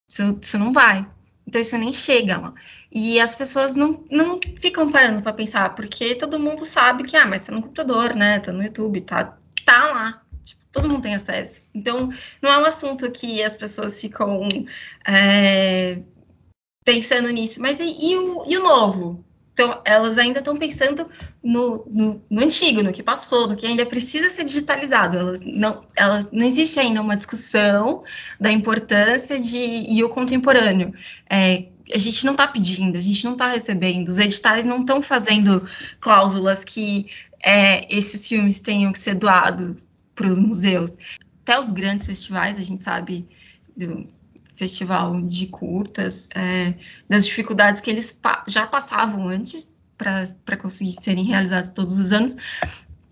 Isso não vai. Então, isso nem chega lá. E as pessoas não ficam parando para pensar, porque todo mundo sabe que, mas tá no computador, né? Tá no YouTube, tá lá. Tipo, todo mundo tem acesso. Então, não é um assunto que as pessoas ficam pensando nisso. Mas e o novo? Então, elas ainda estão pensando no antigo, no que passou, do que ainda precisa ser digitalizado. Não existe ainda uma discussão da importância e o contemporâneo. A gente não está pedindo, a gente não está recebendo, os editais não estão fazendo cláusulas que esses filmes tenham que ser doados para os museus. Até os grandes festivais, a gente sabe festival de curtas, das dificuldades que eles já passavam antes para conseguir serem realizados todos os anos,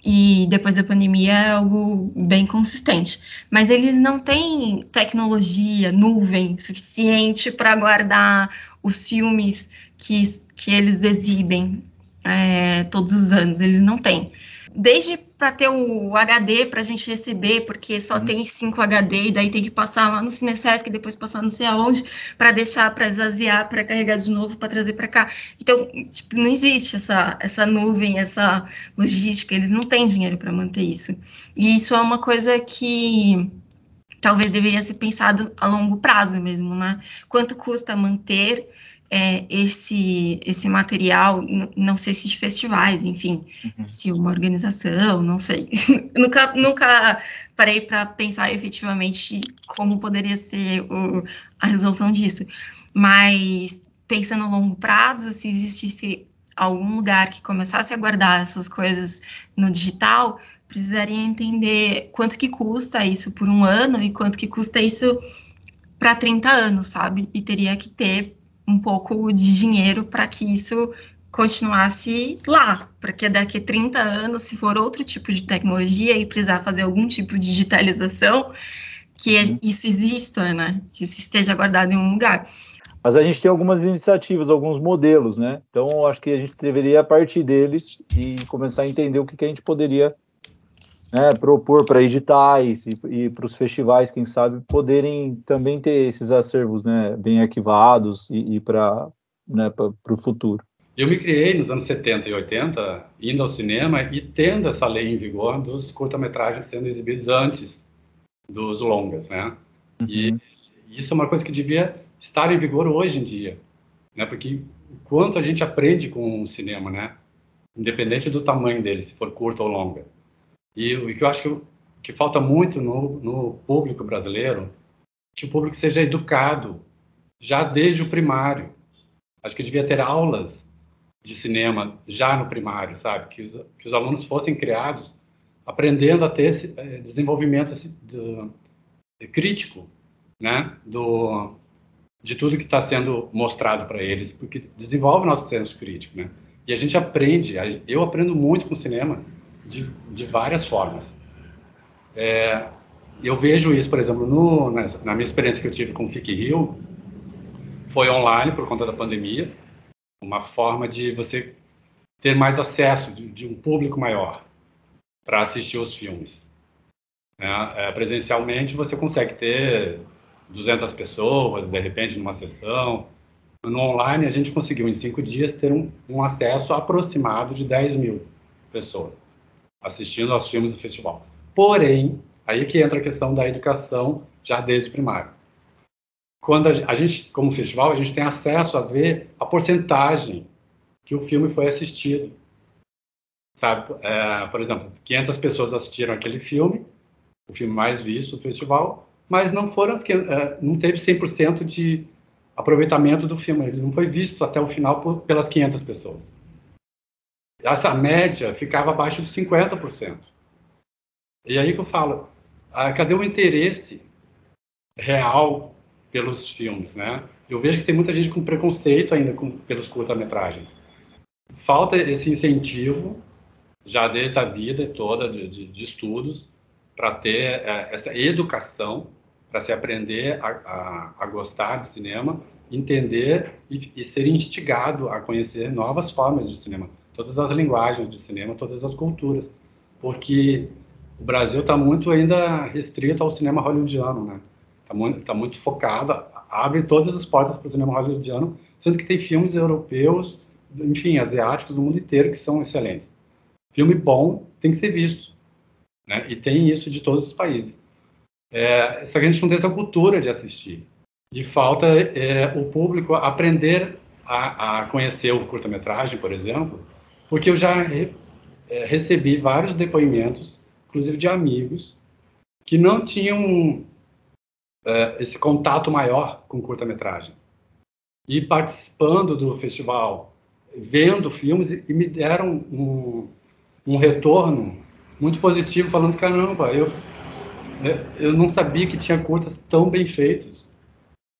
e depois da pandemia é algo bem consistente. Mas eles não têm tecnologia, nuvem suficiente para guardar os filmes que eles exibem todos os anos, eles não têm. Desde para ter o HD para a gente receber, porque só tem 5 HD, e daí tem que passar lá no Cinesesc, depois passar não sei aonde, para deixar, para esvaziar, para carregar de novo, para trazer para cá. Então, tipo, não existe essa nuvem, essa logística, eles não têm dinheiro para manter isso. E isso é uma coisa que talvez deveria ser pensado a longo prazo mesmo, né? Quanto custa manter esse material, não sei se de festivais, enfim, se uma organização, não sei. nunca parei para pensar efetivamente como poderia ser a resolução disso. Mas, pensando a longo prazo, se existisse algum lugar que começasse a guardar essas coisas no digital, precisaria entender quanto que custa isso por um ano e quanto que custa isso para 30 anos, sabe? E teria que ter um pouco de dinheiro para que isso continuasse lá, porque daqui a 30 anos, se for outro tipo de tecnologia e precisar fazer algum tipo de digitalização, que isso exista, né? Que isso esteja guardado em um lugar. Mas a gente tem algumas iniciativas, alguns modelos, né? Então, acho que a gente deveria partir deles e começar a entender o que a gente poderia propor para editais e para os festivais, quem sabe, poderem também ter esses acervos, né, bem arquivados e para o futuro. Eu me criei nos anos 70 e 80, indo ao cinema e tendo essa lei em vigor dos curta-metragens sendo exibidos antes dos longas, né? E isso é uma coisa que devia estar em vigor hoje em dia, né? Porque o quanto a gente aprende com o cinema, né? Independente do tamanho dele, se for curta ou longa. E o que eu acho que falta muito no público brasileiro, que o público seja educado já desde o primário. Acho que devia ter aulas de cinema já no primário, sabe? Que os alunos fossem criados aprendendo a ter esse desenvolvimento crítico, né? De tudo que está sendo mostrado para eles, porque desenvolve o nosso senso crítico, né? E a gente aprende, eu aprendo muito com o cinema, de várias formas. Eu vejo isso, por exemplo, na minha experiência que eu tive com o FIC Rio, foi online por conta da pandemia, uma forma de você ter mais acesso de um público maior para assistir os filmes. Presencialmente você consegue ter 200 pessoas, de repente, numa sessão. No online, a gente conseguiu, em 5 dias, ter um acesso aproximado de 10 mil pessoas assistindo aos filmes do festival. Porém, aí que entra a questão da educação já desde o primário. Quando a gente, como festival, a gente tem acesso a ver a porcentagem que o filme foi assistido. Sabe? Por exemplo, 500 pessoas assistiram aquele filme, o filme mais visto do festival, mas não teve 100% de aproveitamento do filme. Ele não foi visto até o final pelas 500 pessoas. Essa média ficava abaixo de 50%. E aí que eu falo, cadê o interesse real pelos filmes, né? Eu vejo que tem muita gente com preconceito ainda pelos curta-metragens. Falta esse incentivo, já desde a vida toda de estudos, para ter essa educação, para se aprender a gostar de cinema, entender e ser instigado a conhecer novas formas de cinema, todas as linguagens de cinema, todas as culturas, porque o Brasil está muito ainda restrito ao cinema hollywoodiano, né? Tá muito focado, abre todas as portas para o cinema hollywoodiano, sendo que tem filmes europeus, enfim, asiáticos do mundo inteiro que são excelentes. Filme bom tem que ser visto, né? E tem isso de todos os países. Só que a gente não tem essa cultura de assistir. E falta o público aprender a conhecer o curta-metragem, por exemplo, porque eu já recebi vários depoimentos, inclusive de amigos, que não tinham esse contato maior com curta-metragem. E participando do festival, vendo filmes, e me deram um retorno muito positivo, falando, caramba, eu não sabia que tinha curtas tão bem feitos,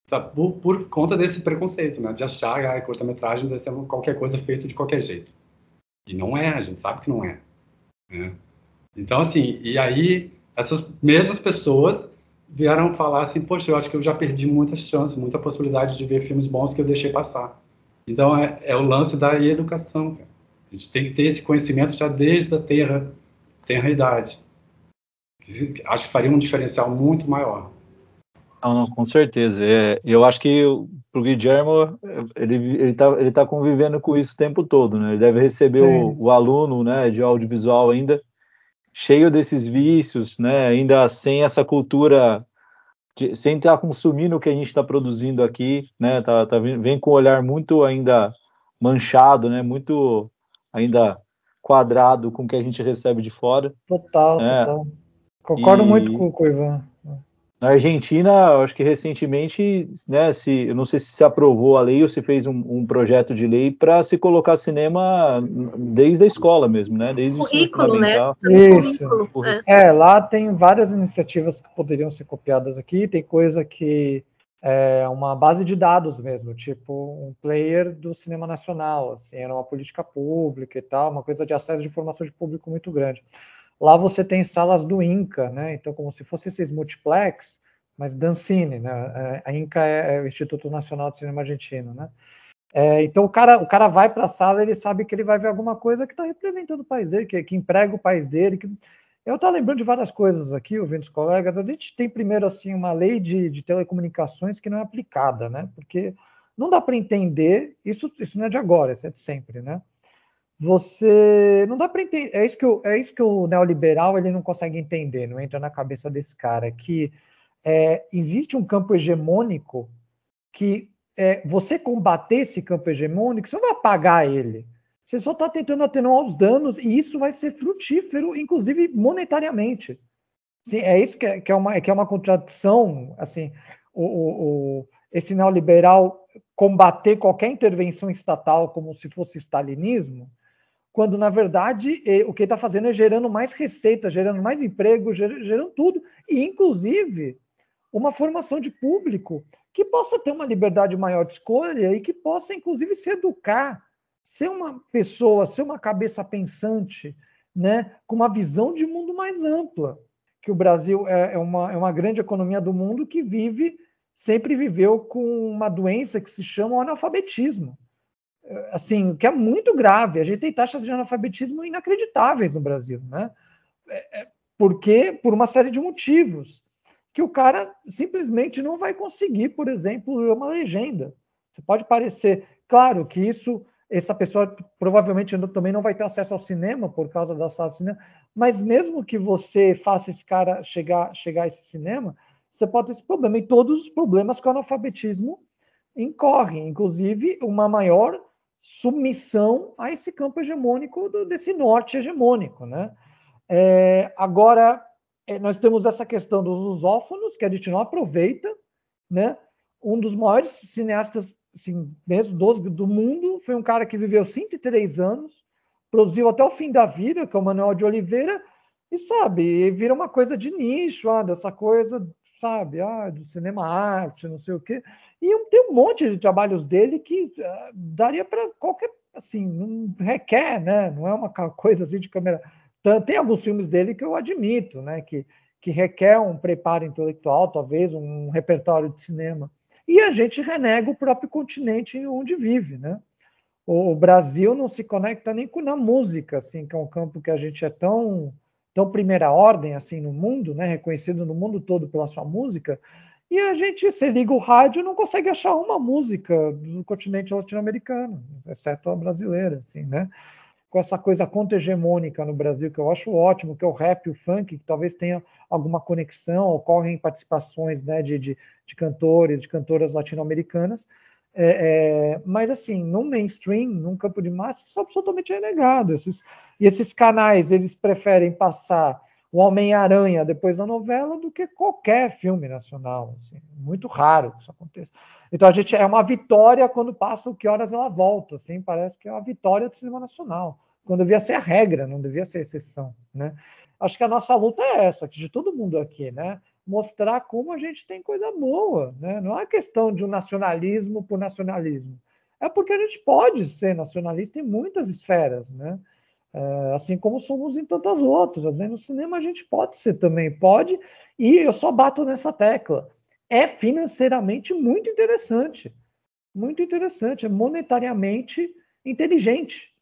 sabe? Por conta desse preconceito, né? De achar que a curta-metragem deve ser qualquer coisa feita de qualquer jeito. E não é, a gente sabe que não é, né? Então, assim, e aí essas mesmas pessoas vieram falar assim, poxa, eu acho que eu já perdi muitas chances, muita possibilidade de ver filmes bons que eu deixei passar. Então, é o lance da educação, cara. A gente tem que ter esse conhecimento já desde a tenra idade. Acho que faria um diferencial muito maior. Não, com certeza. Eu acho que pro Guilherme, ele tá convivendo com isso o tempo todo, né? Ele deve receber o aluno, né, de audiovisual ainda cheio desses vícios, né? Ainda sem essa cultura, sem estar consumindo o que a gente está produzindo aqui, né? Vem com o olhar muito ainda manchado, né? Muito ainda quadrado com o que a gente recebe de fora. Total, né? Total. Concordo muito com o Ivan. Na Argentina, eu acho que recentemente, né, eu não sei se aprovou a lei ou se fez um projeto de lei para se colocar cinema desde a escola mesmo, né? Desde o ensino fundamental. Isso. Lá tem várias iniciativas que poderiam ser copiadas aqui. Tem coisa que é uma base de dados mesmo, tipo um player do cinema nacional, assim, era uma política pública e tal, uma coisa de acesso de informação de público muito grande. Lá você tem salas do INCA, né? Então, como se fosse esses multiplex, mas Dancine, né? A INCA é o Instituto Nacional de Cinema Argentino, né? Então, o cara vai para a sala, ele sabe que ele vai ver alguma coisa que está representando o país dele, que emprega o país dele. Eu estou lembrando de várias coisas aqui, ouvindo os colegas. A gente tem, primeiro, assim, uma lei de telecomunicações que não é aplicada, né? Porque não dá para entender, isso não é de agora, isso é de sempre, né? Você não dá para entender, é isso que o neoliberal ele não consegue entender, não entra na cabeça desse cara, que existe um campo hegemônico que você combater esse campo hegemônico, você não vai apagar ele, você só está tentando atenuar os danos e isso vai ser frutífero, inclusive monetariamente. Sim, é isso que é uma contradição, assim, esse neoliberal combater qualquer intervenção estatal como se fosse stalinismo, quando, na verdade, o que ele está fazendo é gerando mais receita, gerando mais emprego, gerando tudo, e, inclusive, uma formação de público que possa ter uma liberdade maior de escolha e que possa, inclusive, se educar, ser uma pessoa, ser uma cabeça pensante, né, com uma visão de mundo mais ampla, que o Brasil é uma grande economia do mundo que sempre viveu com uma doença que se chama o analfabetismo. Assim, que é muito grave. A gente tem taxas de analfabetismo inacreditáveis no Brasil, né? Por uma série de motivos. Que o cara simplesmente não vai conseguir, por exemplo, ler uma legenda. Você pode parecer... Claro que essa pessoa provavelmente também não vai ter acesso ao cinema por causa da sala de cinema, mas mesmo que você faça esse cara chegar a esse cinema, você pode ter esse problema. E todos os problemas que o analfabetismo incorre, inclusive uma maior submissão a esse campo hegemônico, desse norte hegemônico, né? Agora, nós temos essa questão dos lusófonos, que a gente não aproveita, né? Um dos maiores cineastas assim, mesmo do mundo foi um cara que viveu 103 anos, produziu até o fim da vida, que é o Manuel de Oliveira, e sabe, vira uma coisa de nicho, dessa coisa, sabe, do cinema arte, não sei o quê. E tem um monte de trabalhos dele que daria para qualquer, assim, não requer, né? Não é uma coisa assim de câmera. Tem alguns filmes dele que eu admito, né? Que requer um preparo intelectual, talvez, um repertório de cinema. E a gente renega o próprio continente onde vive, né? O Brasil não se conecta nem na música, assim, que é um campo que a gente é tão primeira ordem assim no mundo, né? Reconhecido no mundo todo pela sua música. E a gente, se liga o rádio, não consegue achar uma música do continente latino-americano, exceto a brasileira, assim, né? Com essa coisa contra-hegemônica no Brasil, que eu acho ótimo, que é o rap e o funk, que talvez tenha alguma conexão, ocorrem participações, né, de cantores, de cantoras latino-americanas, mas assim, no mainstream, num campo de massa, isso é absolutamente renegado. Esses canais, eles preferem passar o Homem-Aranha depois da novela do que qualquer filme nacional. Assim, muito raro que isso aconteça. Então, é uma vitória quando passa o Que Horas Ela Volta, assim, parece que é uma vitória do cinema nacional, quando devia ser a regra, não devia ser a exceção, né? Acho que a nossa luta é essa, de todo mundo aqui, né? Mostrar como a gente tem coisa boa, né? Não é questão de um nacionalismo por nacionalismo, é porque a gente pode ser nacionalista em muitas esferas, né? Assim como somos em tantas outras, né? No cinema a gente pode ser também, pode, e eu só bato nessa tecla. É financeiramente muito interessante, é monetariamente inteligente,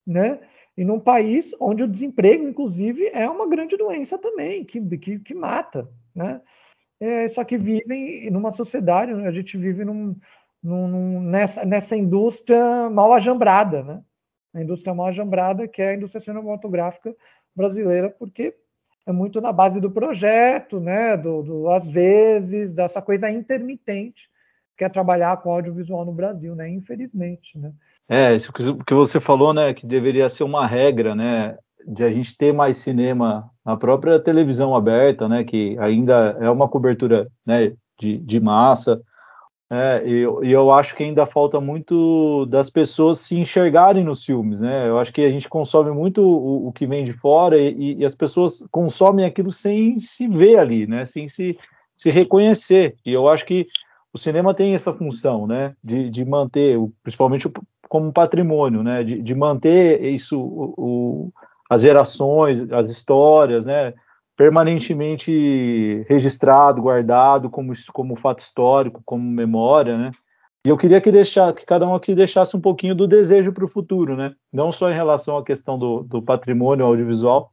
né? E num país onde o desemprego, inclusive, é uma grande doença também, que mata, né? Só que vivem numa sociedade, a gente vive nessa indústria mal ajambrada, né? A indústria mal ajambrada, que é a indústria cinematográfica brasileira, porque é muito na base do projeto, né? Às vezes, dessa coisa intermitente, que é trabalhar com audiovisual no Brasil, né? Infelizmente, né? Isso que você falou, né? Que deveria ser uma regra, né? De a gente ter mais cinema na própria televisão aberta, né? Que ainda é uma cobertura, né? De massa. E eu acho que ainda falta muito das pessoas se enxergarem nos filmes, né? Eu acho que a gente consome muito o que vem de fora e as pessoas consomem aquilo sem se ver ali, né? Sem se reconhecer. E eu acho que o cinema tem essa função, né? De manter, principalmente como patrimônio, né? De manter isso, as gerações, as histórias, né? Permanentemente registrado, guardado como fato histórico, como memória, né? E eu queria que cada um aqui deixasse um pouquinho do desejo para o futuro, né? Não só em relação à questão do patrimônio audiovisual,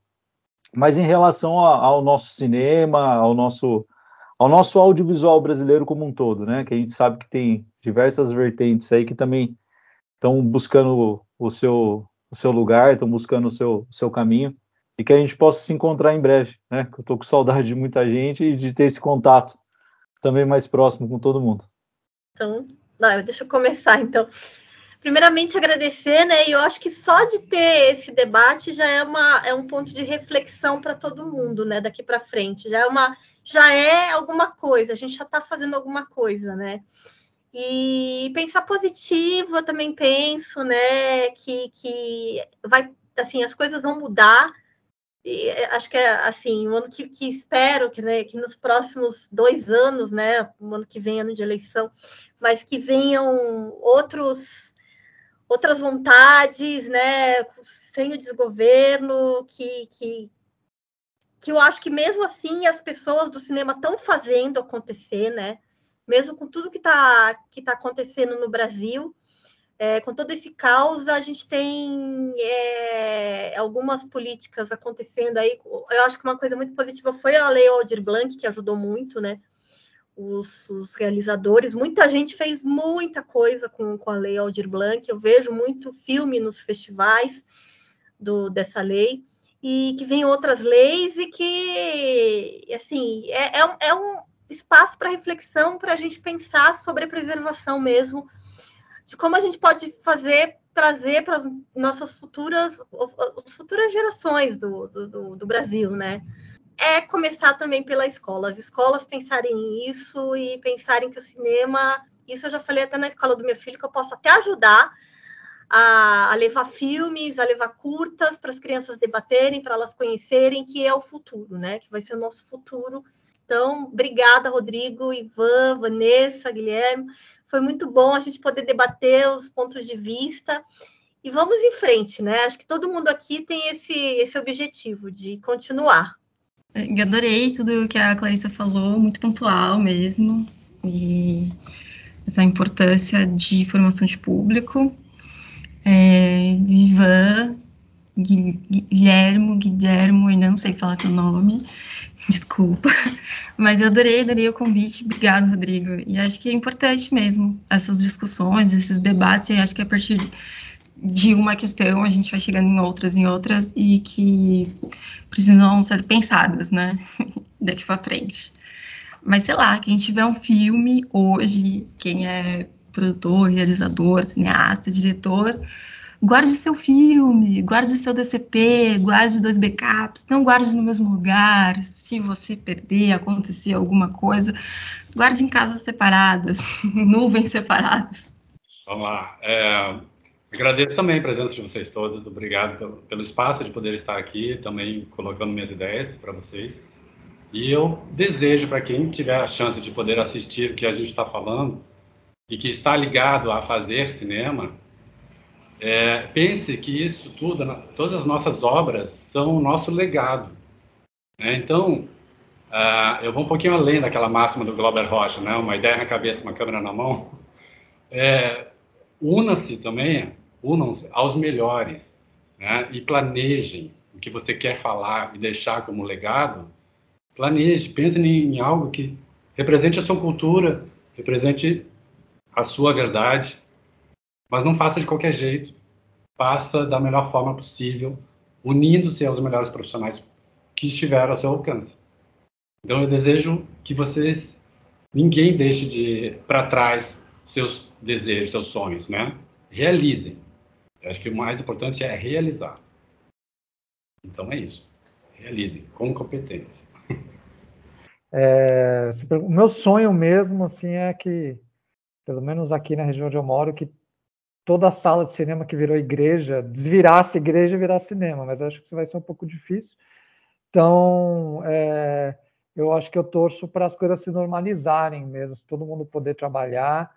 mas em relação ao nosso cinema, ao nosso audiovisual brasileiro como um todo, né? Que a gente sabe que tem diversas vertentes aí que também estão buscando o seu lugar, estão buscando o seu caminho, e que a gente possa se encontrar em breve, né? Eu estou com saudade de muita gente e de ter esse contato também mais próximo com todo mundo. Então, deixa eu começar, então. Primeiramente, agradecer, né? E eu acho que só de ter esse debate já é um ponto de reflexão para todo mundo, né? Daqui para frente. Já é alguma coisa, a gente já está fazendo alguma coisa, né? E pensar positivo, eu também penso, né? Que vai, assim, as coisas vão mudar. E acho que é assim, um ano que espero né, que nos próximos 2 anos, né, um ano que vem, ano de eleição, mas que venham outras vontades, né, sem o desgoverno, que que eu acho que mesmo assim as pessoas do cinema estão fazendo acontecer, né? Mesmo com tudo que tá acontecendo no Brasil, com todo esse caos, a gente tem algumas políticas acontecendo aí. Eu acho que uma coisa muito positiva foi a Lei Aldir Blanc, que ajudou muito, né? Os realizadores, muita gente fez muita coisa com a Lei Aldir Blanc. Eu vejo muito filme nos festivais dessa lei, e que vem outras leis, e que, assim, é um espaço para reflexão, para a gente pensar sobre a preservação mesmo, de como a gente pode trazer para as nossas futuras gerações do Brasil, né? Começar também pela escola, as escolas pensarem nisso e pensarem que o cinema, isso eu já falei até na escola do meu filho, que eu posso até ajudar a levar filmes, a levar curtas para as crianças debaterem, para elas conhecerem, que é o futuro, né? Que vai ser o nosso futuro. Então, obrigada, Rodrigo, Ivan, Vanessa, Guilherme. Foi muito bom a gente poder debater os pontos de vista. E vamos em frente, né? Acho que todo mundo aqui tem esse objetivo de continuar. Eu adorei tudo que a Clarissa falou, muito pontual mesmo, e essa importância de formação de público. Ivan, Guilhermo, ainda não sei falar seu nome, desculpa, mas eu adorei o convite, obrigado, Rodrigo, e acho que é importante mesmo essas discussões, esses debates, e acho que a partir de uma questão a gente vai chegando em outras, e que precisam ser pensadas, né, daqui para frente. Mas, sei lá, quem tiver um filme hoje, quem é produtor, realizador, cineasta, diretor, guarde seu filme, guarde seu DCP, guarde 2 backups, não guarde no mesmo lugar. Se você perder, acontecer alguma coisa, guarde em casas separadas, nuvens separadas. Vamos lá. Agradeço também a presença de vocês todos. Obrigado pelo espaço de poder estar aqui, também colocando minhas ideias para vocês. E eu desejo para quem tiver a chance de poder assistir o que a gente está falando e que está ligado a fazer cinema, pense que isso tudo, todas as nossas obras são o nosso legado, né? Então, eu vou um pouquinho além daquela máxima do Glauber Rocha, né? Uma ideia na cabeça, uma câmera na mão. Unam-se aos melhores, né? E planejem o que você quer falar e deixar como legado. Planeje, pense em algo que represente a sua cultura, represente a sua verdade, mas não faça de qualquer jeito. Faça da melhor forma possível, unindo-se aos melhores profissionais que estiveram ao seu alcance. Então, eu desejo que ninguém deixe para trás seus desejos, seus sonhos, né? Realizem. Eu acho que o mais importante é realizar. Então, é isso. Realizem, com competência. O meu sonho mesmo, assim, é que, pelo menos aqui na região onde eu moro, que toda a sala de cinema que virou igreja, desvirasse igreja e virasse cinema, mas eu acho que isso vai ser um pouco difícil. Então, eu acho que eu torço para as coisas se normalizarem mesmo, todo mundo poder trabalhar,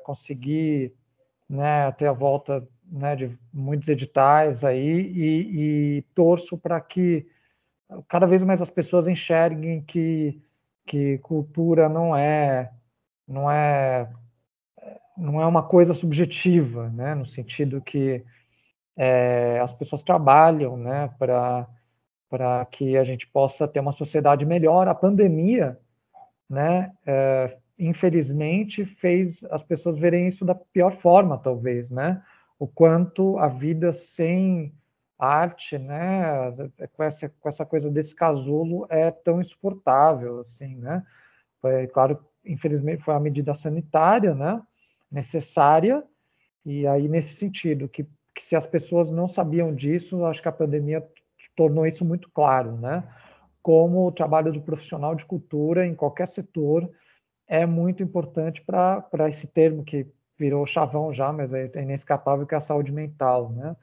conseguir, né, ter a volta, né, de muitos editais aí, e torço para que cada vez mais as pessoas enxerguem que cultura não é uma coisa subjetiva, né, no sentido que as pessoas trabalham, né, para que a gente possa ter uma sociedade melhor. A pandemia, né, infelizmente, fez as pessoas verem isso da pior forma, talvez, né, o quanto a vida sem arte, né, com essa coisa desse casulo é tão insuportável, assim, né. Claro, infelizmente, foi uma medida sanitária, né, necessária, e aí nesse sentido, que se as pessoas não sabiam disso, acho que a pandemia tornou isso muito claro, né, como o trabalho do profissional de cultura em qualquer setor é muito importante para esse termo que virou chavão já, mas é inescapável, que é a saúde mental, né.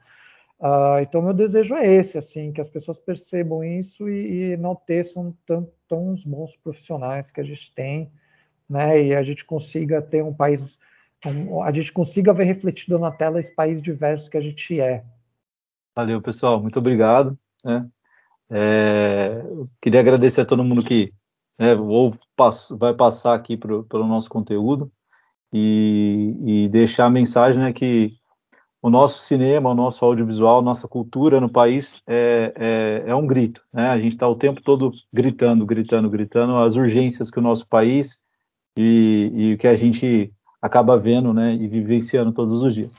Então, meu desejo é esse, assim, que as pessoas percebam isso e enalteçam tão os bons profissionais que a gente tem, né, e a gente consiga ter um país, a gente consiga ver refletido na tela esse país diverso que a gente é. Valeu, pessoal, muito obrigado, né? Queria agradecer a todo mundo que vai passar aqui pelo nosso conteúdo e deixar a mensagem, né, que o nosso cinema, o nosso audiovisual, nossa cultura no país é um grito, né? A gente está o tempo todo gritando as urgências que o nosso país e o que a gente acaba vendo, né, e vivenciando todos os dias.